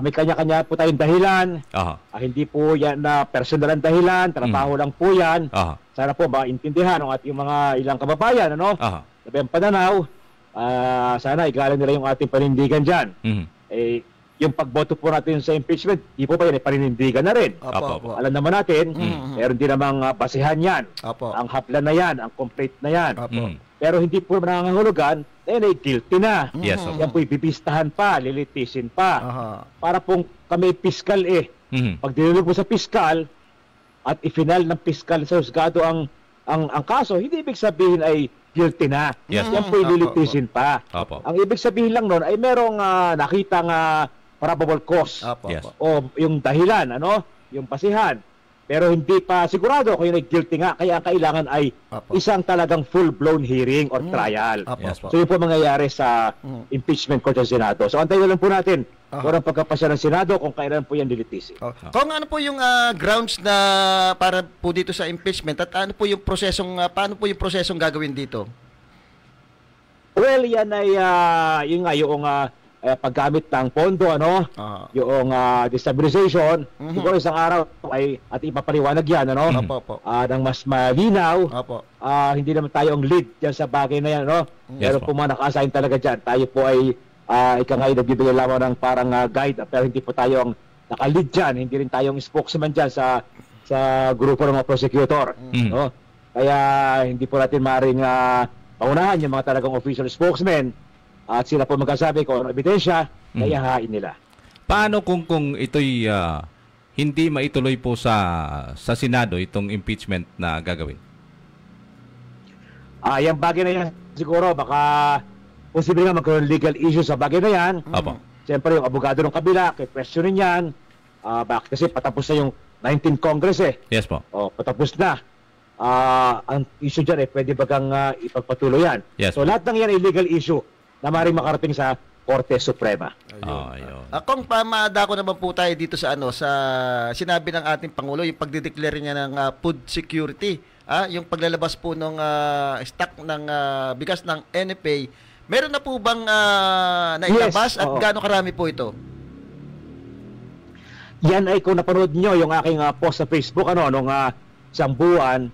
May kanya-kanya po tayong dahilan. Hindi po yan na personal ang dahilan, trabaho lang po yan. Sana po maintindihan ng ating mga ilang kababayan, Sabi ang pananaw, sana igalang nila yung ating panindigan dyan. Yung pagboto po natin sa impeachment, di po ba yan ay panindigan na rin? Alam naman natin, meron din namang basihan yan. Ang haplan na yan, ang complete na yan. Pero hindi po nangangahulugan, ay guilty na. Yan po ibibistahan pa, lilitisin pa. Para pong kami piskal Pag dinulog mo sa piskal, at ifinal ng piskal sa husgado ang kaso, hindi ibig sabihin ay guilty na. Yan po ililitisin pa. Ang ibig sabihin lang nun ay merong nakitang probable cause Apo, Yes. apo. o yung dahilan, yung basihan. Pero hindi pa sigurado kung yun ay guilty nga. Kaya kailangan ay Apo. isang talagang full-blown hearing or trial. Apo, Yes, apo. So yun po mangyayari sa impeachment court ng Senado. So antayin na lang po natin kung ang pagkapasya ng Senado kung kailan po yan lilitisin. Kung ano po yung grounds na para po dito sa impeachment at ano po yung prosesong paano po yung prosesong gagawin dito? Well, yan ay yung paggamit ng pondo, yung destabilization. Siguro isang araw ay at ipapaliwanag yan, Apo, apo. ng mas malinaw. Apo. Hindi naman tayo ang lead dyan sa bagay na yan, Yes, Pero po. kung mga naka-assign talaga dyan, tayo po ay ika nga nagbibigay lamang ng parang guide, pero hindi po tayo ang naka-lead dyan, hindi rin tayong spokesman dyan sa grupo ng mga prosecutor. No? Kaya hindi po natin maaaring paunahan yung mga talagang official spokesmen at sila po magkasabi kung ano ebidensya, kaya hahain nila. Paano kung ito'y hindi maituloy po sa Senado itong impeachment na gagawin? Yung bagay na yan, siguro, baka posible nga magkaroon legal issue sa bagay na yan. Opo. Siyempre, yung abogado ng kabila, questionin yan. Bakit kasi patapos na yung 19th Congress Yes po. Patapos na. Ang issue dyan pwede ba kang ipagpatuloy yan? Yes, So lahat ng yan ay legal issue na maaaring makarating sa Korte Suprema. Ayun. Kung pamadako naman po tayo dito sa sa sinabi ng ating Pangulo yung pagdedeclare niya ng food security, yung paglalabas po ng stock ng bigas ng NFA, meron na po bang nailabas Yes, at oo. gaano karami po ito? Yan ay kung napanood nyo yung aking post sa Facebook nung isang buwan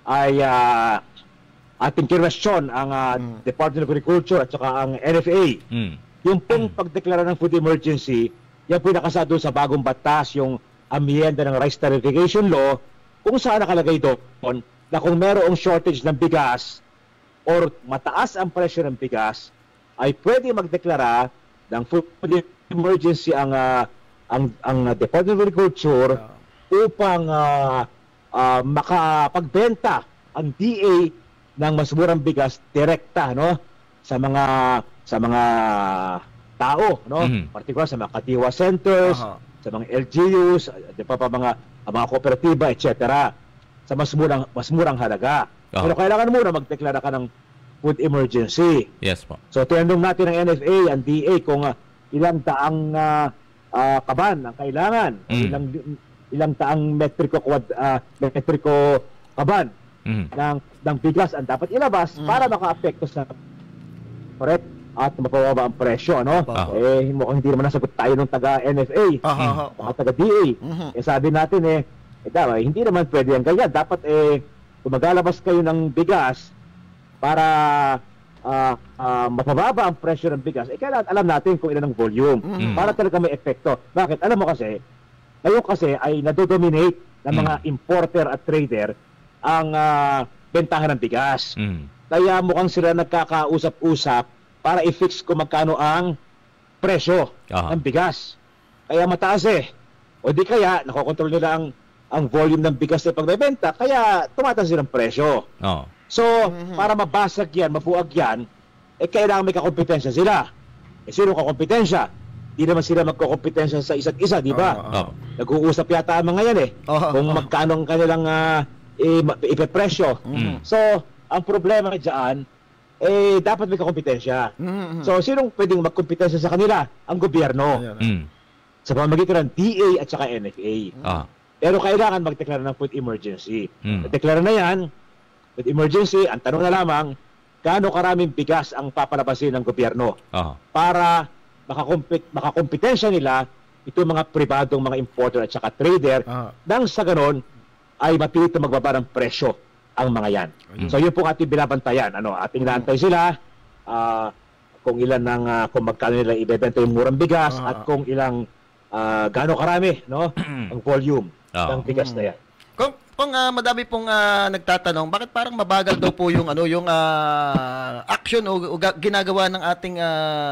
ay ating kinwestiyon ang Department of Agriculture at saka ang NFA. Yung pong pagdeklara ng food emergency, yan po nakasa doon sa bagong batas, yung amyenda ng Rice Tariffication Law, kung saan nakalagay doon na kung merong shortage ng bigas or mataas ang presyo ng bigas, ay pwede magdeklara ng food emergency ang Department of Agriculture upang makapagbenta ang DA ng mas murang bigas direkta sa mga tao, particular sa mga katiwa centers, sa mga LGUs, mga kooperatiba, etc. sa mas murang halaga. Pero kailangan muna magdeklara ka ng food emergency. Yes po. So tinanong natin ang NFA, ang DA kung ilang daang kaban ang kailangan, ilang taang metriko kaban ng bigas ang dapat ilabas para makaapekto sa correct at mapababa ang presyo, mukhang hindi naman nasagot tayo ng taga-NFA, taga-DA. Sabi natin hindi naman pwede yan ganyan. Dapat kung maglalabas kayo ng bigas para mapababa ang presyo ng bigas, kailangan alam natin kung ilan ang volume para talaga may epekto. Bakit? Alam mo kasi, ngayon kasi ay nadodominate ng mga importer at trader ang bentahan ng bigas. Kaya mukhang sila nagkakausap-usap para i-fix kung magkano ang presyo ng bigas. Kaya mataas O di kaya, nakokontrol nila ang volume ng bigas na pagbebenta, kaya tumataas silang presyo. So, para mabasag yan, mabuag yan, kailangan may kakompetensya sila. Sino kakompetensya? Di naman sila magkakompetensya sa isa't isa, di ba? Nag-uusap yata ang mga yan kung magkano ang kanilang ipepresyo. So, ang problema dyan, dapat may kakompetensya. So, sinong pwedeng magkompetensya sa kanila? Ang gobyerno. Sa pamamagitan ng DA at saka NFA. Pero kailangan magdeklara ng food emergency. Deklara na yan, food emergency, ang tanong na lamang, gaano karaming bigas ang papalabasin ng gobyerno para makakompetensya nila itong mga pribadong mga importer at saka trader nang sa ganon ay mapilit na magbaba ng presyo ang mga yan. So yun po ating binabantayan. Ating inaantay sila kung ilan kung magkano nila ibebenta yung murang bigas at kung ilang gaano karami ang volume ng bigas na yan. Kung madami pong nagtatanong, bakit parang mabagal daw po yung yung action o ginagawa ng ating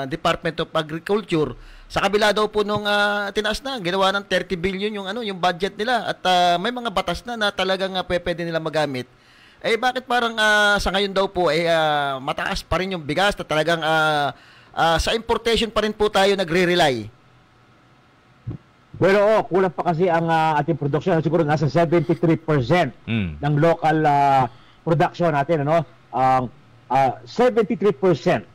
Department of Agriculture sa kabila daw po nung tinaas na, ginawa ng 30 billion yung budget nila at may mga batas na talagang pwede nila magamit. Bakit parang sa ngayon daw po mataas pa rin yung bigas na talagang sa importation pa rin po tayo nagre-rely? Pero kulang pa kasi ang ating production. Siguro nasa 73% ng local production natin. 73%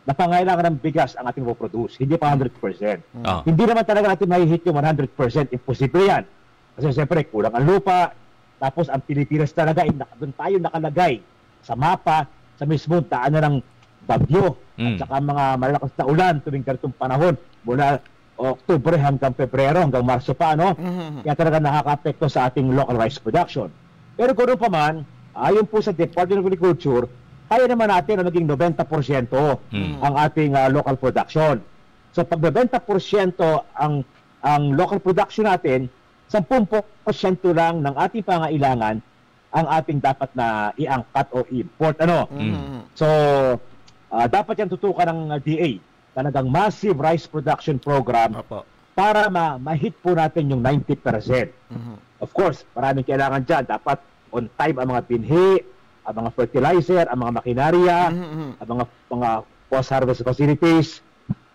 na pangailangan ng bigas ang ating produce. Hindi pa 100%. Hindi naman talaga natin mahihit yung 100%. Imposible yan. Kasi siyempre, kulang ang lupa. Tapos ang Pilipinas talaga, doon tayo nakalagay sa mapa, sa mismong daan ng bagyo. At saka mga malalakas na ulan tuwing ganitong panahon mula Oktubre hanggang Pebrero, hanggang Marso pa, Kaya talaga nakaka-apekto sa ating local rice production. Pero kung pa man, ayon po sa Department of Agriculture, kaya naman natin na maging 90% ang ating local production. So pag 90% ang local production natin, 10% lang ng ating pangailangan ang ating dapat na i-angkat o import. So, dapat yan tutukan ng DA. Talagang massive rice production program para ma-hit po natin yung 90%. Of course, maraming kailangan dyan. Dapat on time ang mga binhi, ang mga fertilizer, ang mga makinarya, ang mga post-harvest facilities.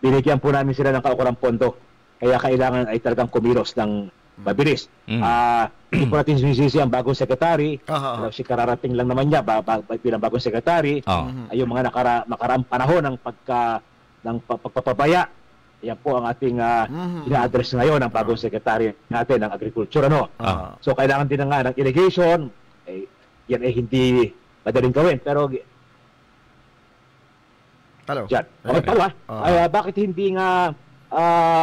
Binigyan po namin sila ng kaukulang pondo. Kaya kailangan ay talagang kumilos ng mabilis. Hindi po natin sinisisi ang bagong sekretary. Si kararating lang naman niya bilang bagong sekretary. Ay yung mga nakaraang panahon ng pagpapabaya. Yan po ang ating ina-address ngayon ng bagong sekretary natin ng agriculture. So kailangan din nga ng irrigation. Yan ay hindi madaling gawin. Pero dyan. Bakit hindi nga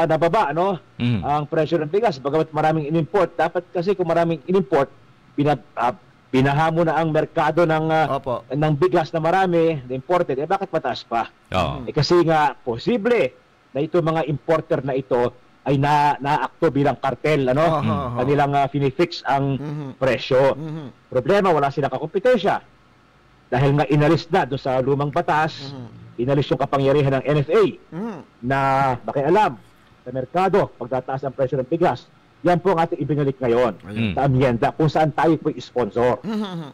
nababa ang presyo ng bigas bagamat maraming in-import? Dapat kasi kung maraming in-import, pinahamo na ang merkado ng bigas na marami, na imported, bakit mataas pa? Kasi nga posible na ito mga importer na ito ay naakto bilang kartel, kanilang finifix ang presyo. Problema, wala silang kakompetensya dahil nga inalis na doon sa lumang batas, inalis yung kapangyarihan ng NFA na makialam sa merkado pagtataas ang presyo ng bigas. Yan po ang ating ibinalik ngayon sa amyenda kung saan tayo po i-sponsor.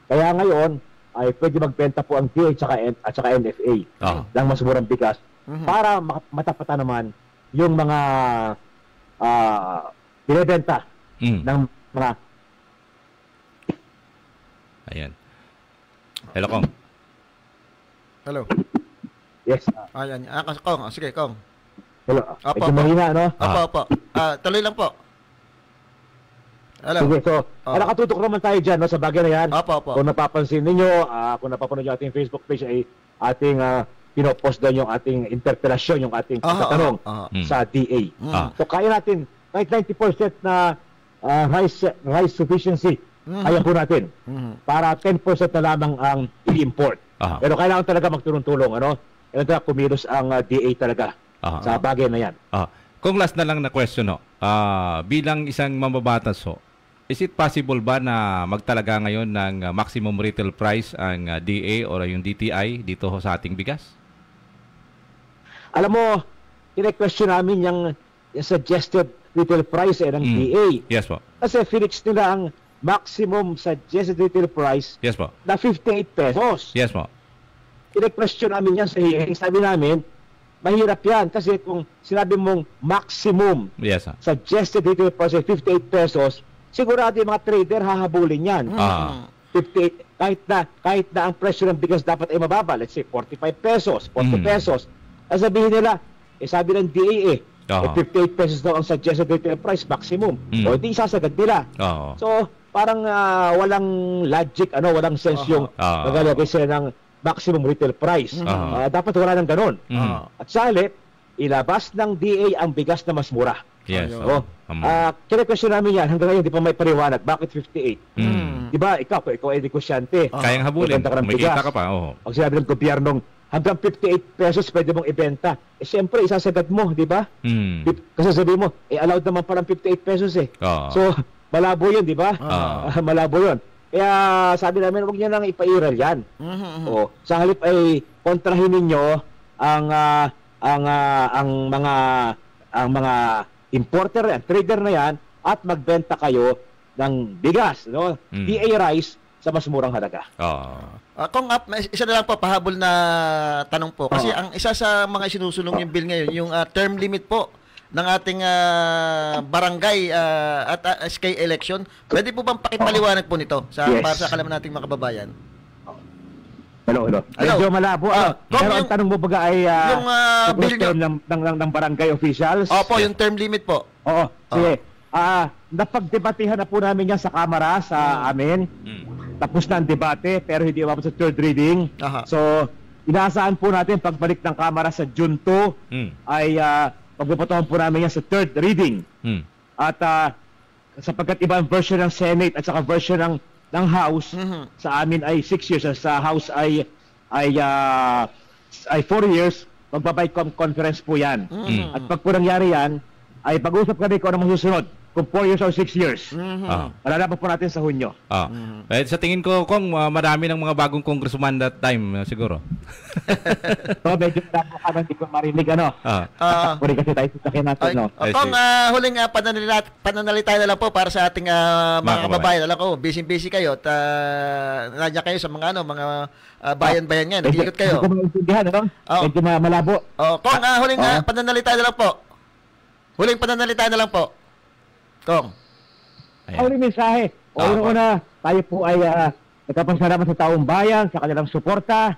Kaya ngayon ay pwede magbenta po ang DA at saka NFA ng mas murang bigas para matapatan naman yung mga binibenta ng mga... Ayan. Hello, Kong. Hello. Yes. Ayan. Kong. Sige, Kong. Hello. Medyo mahina, Opo. Tuloy lang po. Hello. Sige, so nakatutok naman tayo dyan sa bagay na yan. Opo. Kung napapansin ninyo, kung napapanood yung ating Facebook page, ay ating pinopost doon yung ating interpelasyon, yung ating pagtatanong sa DA. So kaya natin, kahit 90% na rice sufficiency, kaya po natin. Para 10% na lamang ang i-import. Pero kailangan talaga magtulong-tulong. Kailangan talaga kumilos ang DA talaga sa bagay na yan. Kung last na lang na question, bilang isang mambabatas, is it possible ba na magtalaga ngayon ng maximum retail price ang DA o yung DTI dito sa ating bigas? Alam mo, kine-question namin yung suggested retail price ng DA. Yes po. Kasi Phoenix nila ang maximum suggested retail price na 58 pesos. Yes po. Kine-question namin yan sa hearing. Sabi namin, mahirap yan kasi kung sinabi mong maximum suggested retail price ay 58 pesos, sigurado yung mga trader hahabulin yan. 58, kahit na ang presyo ng bigas dapat ay mababa, let's say 45 pesos, 40 pesos. Sabihin nila, sabi ng DA 58 pesos daw ang suggested retail price maximum. O hindi isasagad nila. So, parang walang logic, walang sense yung nagalagay sila ng maximum retail price. Dapat wala nang ganon. At sa halip, ilabas ng DA ang bigas na mas mura. Yes. Kine-question namin yan. Hanggang ngayon, di pa may pariwanag. Bakit 58? Diba, ikaw ay negosyante. Kayang habulin. May kita ka pa. Pag sinabi ng gobyernong, hanggang 58 pesos pwede mong ibenta. Siyempre, isasagad mo, di ba? Kasi sabi mo, allowed naman parang 58 pesos So, malabo yun, di ba? Malabo yun. Kaya sabi namin, huwag niyo nang ipairal yan. Sa halip ay kontrahin ninyo ang mga importer at trader na yan at magbenta kayo ng bigas, DA rice sa mas murang halaga. Kung isa na lang po, pahabol na tanong po. Kasi ang isa sa mga sinusulong yung bill ngayon, yung term limit po ng ating barangay at SK election. Pwede po bang pakipaliwanag po nito para sa kalaman nating mga kababayan? Hello. Medyo malabo. Pero ang tanong mo baga ay yung term ng barangay officials? Opo, yung term limit po. Oo. Sige. Napagdebatehan na po namin yan sa Kamara sa amin. Tapos na ang debate pero hindi umabot sa third reading. So, inaasahan po natin pagbalik ng Kamara sa June 2 ay pagbubutuhan po namin yan sa third reading. At sapagkat iba ang version ng Senate at saka version ng House, sa amin ay 6 years, sa House ay 4 years, magbabay conference po yan. At pag po nangyari yan, ay pag-usap kami kung ano masusunod, kung 4 years or 6 years. Malalaman po natin sa Hunyo. Sa tingin ko, Kong, marami ng mga bagong congressman that time, siguro. So, medyo po kami hindi ko marinig, Puri kasi tayo sa natin, no? Kung huling pananalita na lang po para sa ating mga kababayan. Alam ko, busy kayo at nandiyan kayo sa mga bayan-bayan ngayon. Nag-iikot kayo. Hindi ko maintindihan, Medyo malabo. Kung huling pananalita na lang po. Huling pananalita na lang po. Kong. Huling mensahe. Una, tayo po ay nagpapasalamat sa taong bayan, sa kanilang suporta.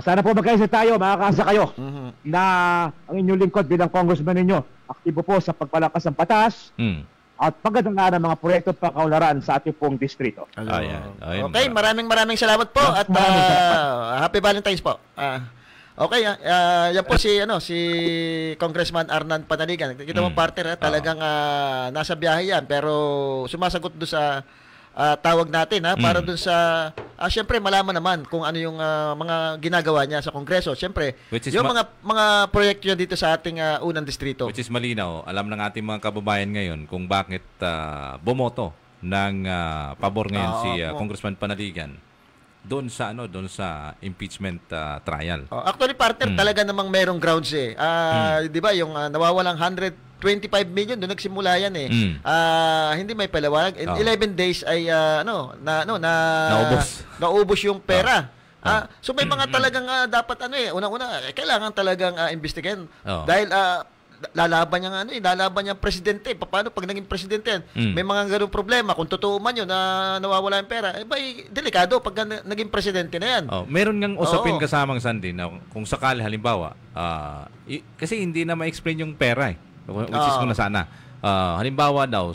Sana po magkaisa tayo, makakaasa kayo na ang inyong lingkod bilang congressman ninyo, aktibo po sa pagpalakas ng batas at pagdadangaan ng mga proyekto pangkaunlaran sa ating pong distrito. Okay, maraming salamat po at happy Valentine's po. Okay, yan po si Congressman Arnan Panaligan. Kita mo partner, talagang nasa biyahe yan pero sumasagot doon sa tawag natin para doon sa syempre malaman naman kung ano yung mga ginagawa niya sa Kongreso. Syempre, yung mga proyekto niya dito sa ating unang distrito. Which is malinaw. Alam ng ating mga kababayan ngayon kung bakit bumoto ng pabor ngayon si Congressman Panaligan doon sa impeachment trial. Actually, partner, talaga namang merong grounds di ba, yung nawawalang 125 million, doon nagsimula yan hindi may paliwanag. In 11 days ay naubos yung pera. So may mga talagang dapat unang-una, kailangan talagang imbestigahan. Dahil lalaban niya presidente. Paano pag naging presidente yan? May mga ganung problema. Kung totoo man yun na nawawala yung pera, delikado pag naging presidente na yan. Meron ngang usapin kasamang Sandy na kung sakali halimbawa, kasi hindi na ma-explain yung pera which is kung nasana. Halimbawa daw,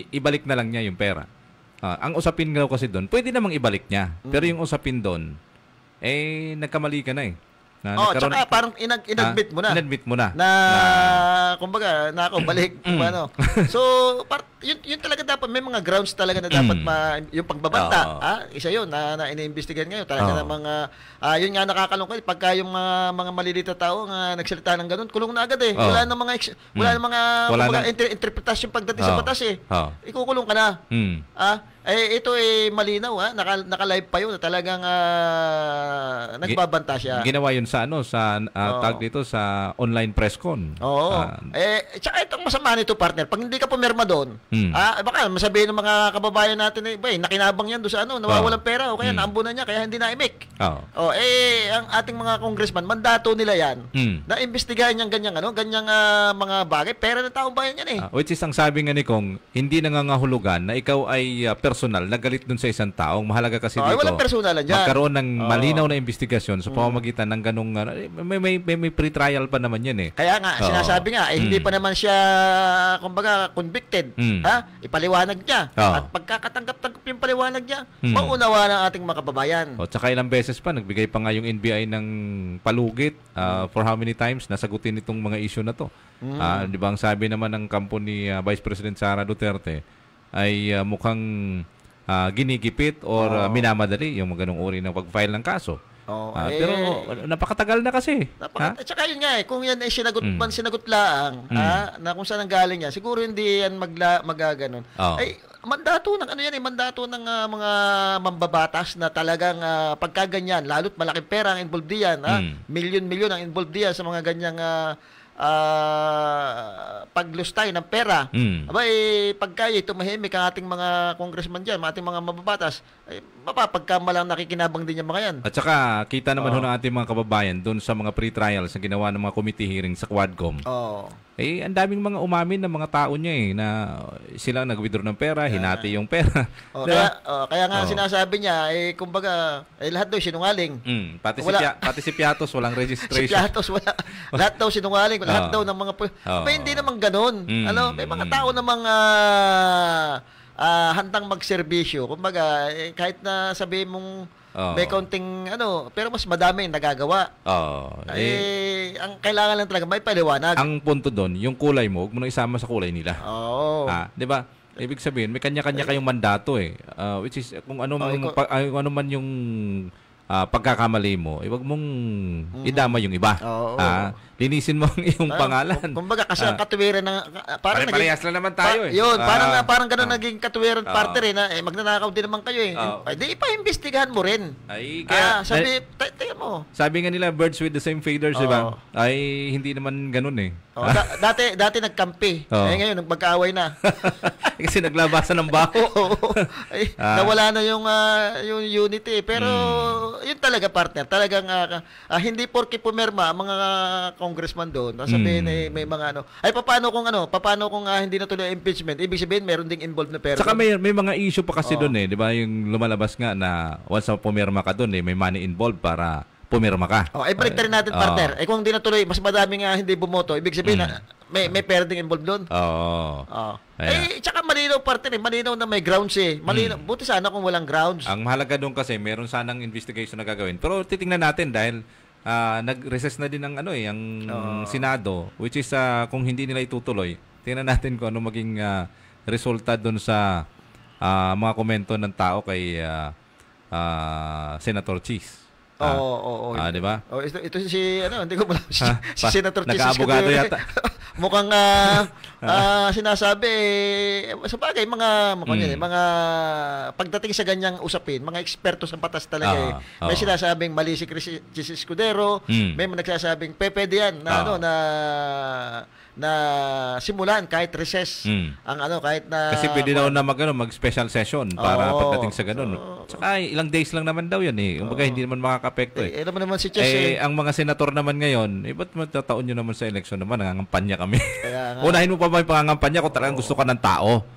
ibalik na lang niya yung pera. Ang usapin daw kasi doon, pwede namang ibalik niya. Pero yung usapin doon, nagkamali ka na tsaka parang inadmit mo na. Inadmit mo na. Kumbaga, balik. So, yun talaga dapat, may mga grounds talaga na dapat yung pagbabanta. Isa yun, na iniimbestigahan ngayon. Talaga na mga, yun nga nakakalungkot. Pagka yung mga malilito tao nagsalita ng ganun, kulong na agad Wala na mga interpretasyon pagdating sa batas ikukulong ka na. Ito malinaw naka-live pa yun na talagang nagbabanta siya. Ginawa yun sa tag dito sa online press con. Tsaka itong masama nito, partner, pag hindi ka pumirma doon, baka masabihin ng mga kababayan natin nakinabang yan doon sa nawawalang pera o kaya naambunan niya kaya hindi na-imik. Ang ating mga congressman, mandato nila yan na imbestigahan niyang ganyang mga bagay, pera ng taong bayan yan which is ang sabi nga ni Kong, hindi nangangahulugan na ikaw ay personal, nagalit dun sa isang taong. Mahalaga kasi dito, walang personalan dyan. Magkaroon ng malinaw na investigasyon sa pamamagitan ng ganung, may pre-trial pa naman yan Kaya nga, sinasabi nga, hindi pa naman siya, kumbaga, convicted. Ipaliwanag niya. At pagkakatanggap-tanggap yung paliwanag niya, maunawa ng ating mga kababayan. Tsaka ilang beses pa, nagbigay pa nga yung NBI ng palugit for how many times nasagutin itong mga issue na to. Di ba ang sabi naman ng kampo ni Vice President Sara Duterte ay mukhang ginigipit or minamadali yung ganung uri ng pag-file ng kaso. Pero napakatagal na kasi. Tsaka yun nga kung yan ay sinagot laang na kung saan ang galing yan, siguro hindi yan magaganon. Ay mandato ng mandato ng mga mambabatas na talagang pagkaganyan, lalo't malaking pera ang involved diyan, milyon-milyon ang involved diyan sa mga ganyang paglustay ng pera. Pagka tumahimik ang ating mga congressman dyan, ating mga mababatas, mapapagkamalang nakikinabang din yung mga yan. At saka, kita naman ng ating mga kababayan doon sa mga pre-trials na ginawa ng mga committee hearing sa Quadcom. ang daming mga umamin ng mga tao niya na sila nag-withdraw ng pera, hinati yung pera. Kaya nga sinasabi niya, kumbaga, lahat daw sinungaling. Pati si Piatos, walang registration. Si Piatos, wala. Lahat daw sinungaling, lahat daw ng mga... hindi naman ganun. May mga tao namang handang magserbisyo. Kumbaga, kahit na sabihin mong may konting pero mas madami yung nagagawa. Ang kailangan lang talaga may paliwanag. Ang punto doon, yung kulay mo, huwag mo nang isama sa kulay nila. 'Di ba? Ibig sabihin, may kanya-kanya kayong mandato which is kung ano man yung pagkakamali mo, huwag mong idama yung iba. Linisin mo ang iyong pangalan. Kumbaga kasi ang katuwiran ng parehas lang naman tayo Yun, parang gano'n naging katuwiran partner magnanakaw din naman kayo di ipa-imbestigahan mo rin. Kaya tingnan mo. Sabi nga nila, birds with the same feathers, di ba? Ay hindi naman ganoon Dati nagkampi. Ngayon magkaaway na. Kasi naglabasan ng baho. Nawala na yung unity. Pero yun talaga partner. Talagang hindi porke pumirma ang mga congressman doon. Sabihin may mga paano kung hindi natuloy impeachment? Ibig sabihin meron ding involved na pera. Saka may mga issue pa kasi doon di ba? Yung lumalabas nga na once pumirma ka doon may money involved para pumirma ka. Balik rin natin partner. Kung hindi natuloy, mas madaming hindi bumoto. Ibig sabihin may pera ding involved doon. Tsaka malinaw partner malinaw na may grounds Malinaw. Buti sana kung walang grounds. Ang mahalaga doon kasi meron sanang investigation na gagawin. Pero titingnan natin dahil nag-recess na din ang Senado, which is kung hindi nila itutuloy, tingnan natin kung ano maging resulta doon sa mga komento ng tao kay Senator Cheese. Di ba? Ito si hindi ko alam si Senator Cheese. Nag-aabogado yata. Mukhang sinasabi sa bagay mga pagdating sa ganyang usapin, mga eksperto sa batas talaga may sinasabing mali si Chis Escudero, may nagsasabing pwede yan na simulan kahit recess ang kahit na kasi pwede daw na mag-special session para pagdating sa ganun. Tsaka ilang days lang naman daw yan kumbaga hindi naman makaka-apekto alam mo naman si Chis ang mga senator naman ngayon ba't matataon nyo naman sa eleksyon naman nangangampanya kami. Unahin mo pa ba yung pangangampanya kung talagang gusto ka ng tao.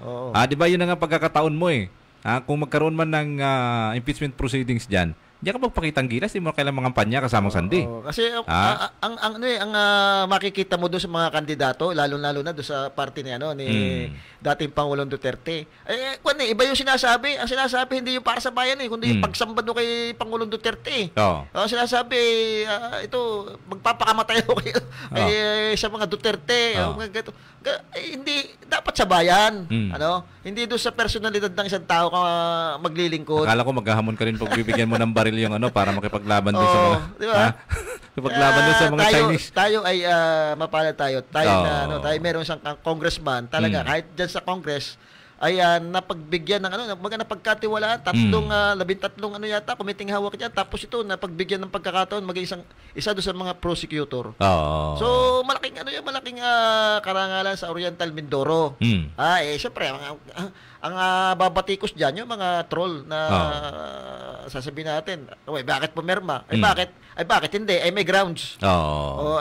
Di ba yun na nga pagkakataon mo kung magkaroon man ng impeachment proceedings dyan, diyan ka magpakitang gilas, hindi mo kailangan mangampanya kasamang Sandi. Kasi ang makikita mo doon sa mga kandidato, lalo-lalo na doon sa party ni dating Pangulong Duterte. Iba yung sinasabi. Ang sinasabi hindi yung para sa bayan kundi yung pagsamba doon kay Pangulong Duterte. Sinasabi ito magpapakamatay ako sa mga Duterte. Hindi dapat sa bayan. Hindi doon sa personalidad ng isang tao ka maglilingkod. Akala ko maghahamon ka rin pag bibigyan mo ng baril yung para makipaglaban doon sa mga makipaglaban doon sa mga Chinese. Tayo ay mapalad tayo. Tayo meron isang congressman talaga kahit diyan sa Congress ay napagbigyan ng napagkatiwalaan 13 yata kumiting hawak niya tapos ito napagbigyan ng pagkakataon maging isa doon sa mga prosecutor. So malaking karangalan sa Oriental Mindoro. Syempre ang babatikos diyan yung mga troll na sasabihin natin, bakit pumirma? Bakit hindi? May grounds.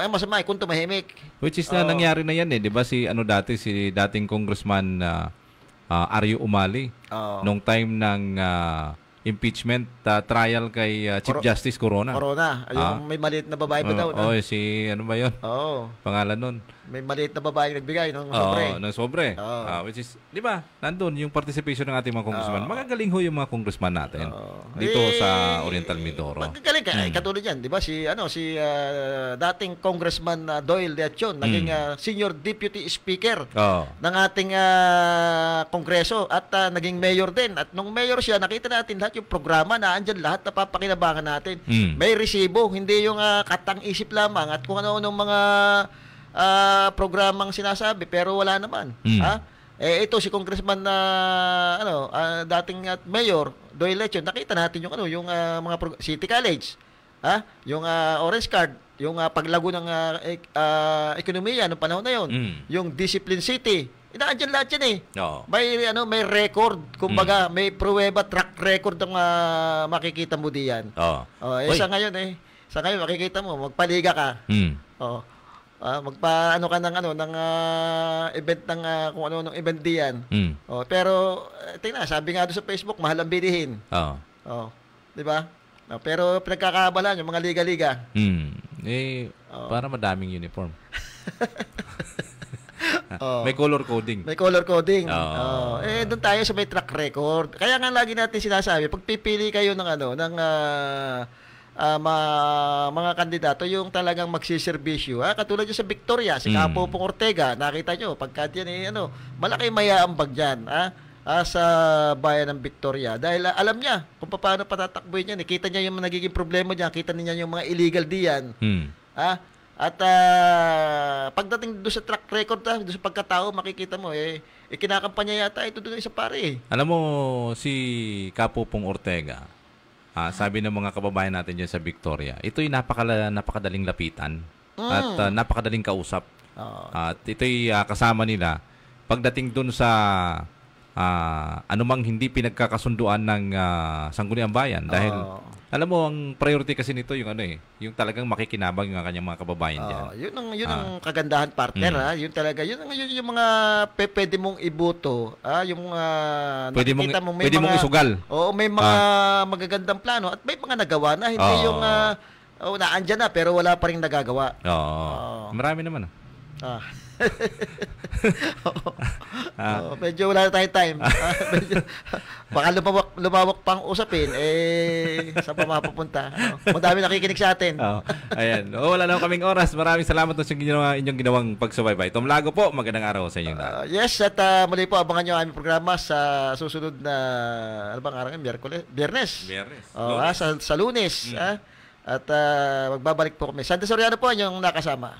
Masama kung tumahimik. Which is nangyari na yan di ba si dating congressman Aryo Umali nung time ng impeachment trial kay Chief Justice Corona. Yung may maliit na babae ba daw? Si ano ba yun? Pangalan nun? May maliit na babae nagbigay ng sobre. Which is, di ba, nandun yung participation ng ating mga congressman. Magagaling ho yung mga congressman natin dito sa Oriental Mindoro. Magagaling ka. Katulad yan, di ba? Si dating Congressman Doyle Leachon, naging Senior Deputy Speaker ng ating Kongreso at naging mayor din. At nung mayor siya, nakita natin lahat yung programa na andyan lahat na papakinabangan natin. May resibo, hindi yung katang-isip lamang at kung ano-anong mga programang sinasabi pero wala naman. Ito si congressman na dating mayor Doyle Leachon, nakita natin yung mga City College, yung Orange Card, yung paglago ng ekonomiya noong panahon na yon, yung Discipline City. Inaandyan lahat yan may record, kumbaga may pruweba, track record ang makikita mo diyan. Sa ngayon makikita mo magpaliga ka. magpaano ka ng event ng kung ano ng event diyan. Pero tingnan, sabi nga doon sa Facebook, mahal ang bilihin. Di ba? Pero pinagkakabalan yung mga liga-liga. Para madaming uniform. May color coding. May color coding. Doon tayo sa may track record. Kaya nga lagi natin sinasabi, pag pipili kayo ng mga kandidato yung talagang magsiservisyo. Katulad yung sa Victoria, si Capo Pong Ortega, nakita nyo, pagka yan malaki mayaambag dyan. Sa bayan ng Victoria. Dahil alam niya kung paano patatakbuhin niya. Kita niya yung nagiging problema niya. Kita niya yung mga illegal diyan. At pagdating doon sa track record, doon sa pagkatao, makikita mo, kinakampanya yata ito doon sa pare. Alam mo, si Capo Pong Ortega, sabi ng mga kababayan natin dyan sa Victoria, ito'y napakadaling lapitan at napakadaling kausap. At ito'y kasama nila pagdating doon sa anumang hindi pinagkakasunduan ng Sangguniang Bayan. Dahil, alam mo, ang priority kasi nito yung yung talagang makikinabang yung kanyang mga kababayan dyan. Yun ang kagandahan, partner. Yun talaga. Yun yung mga pwede mong iboto. Yung pwede mong isugal. Oo, may mga magagandang plano at may mga nagawa na. Hindi yung naandyan na pero wala pa rin nagagawa. Marami naman. Medyo wala na tayong time. Baka lumawak pang usapin, saan pa mapupunta? Madami nakikinig sa atin. Ayan. Wala na kaming oras. Maraming salamat sa inyong ginawang pagsubaybay. Tom Lago po, magandang araw sa inyong lahat. Yes, at muli po, abangan nyo ang aming programa sa susunod na, ano bang araw ngayon? Biyernes. Sa Lunes. At magbabalik po kami. Santa Soriano po, yung nakasama.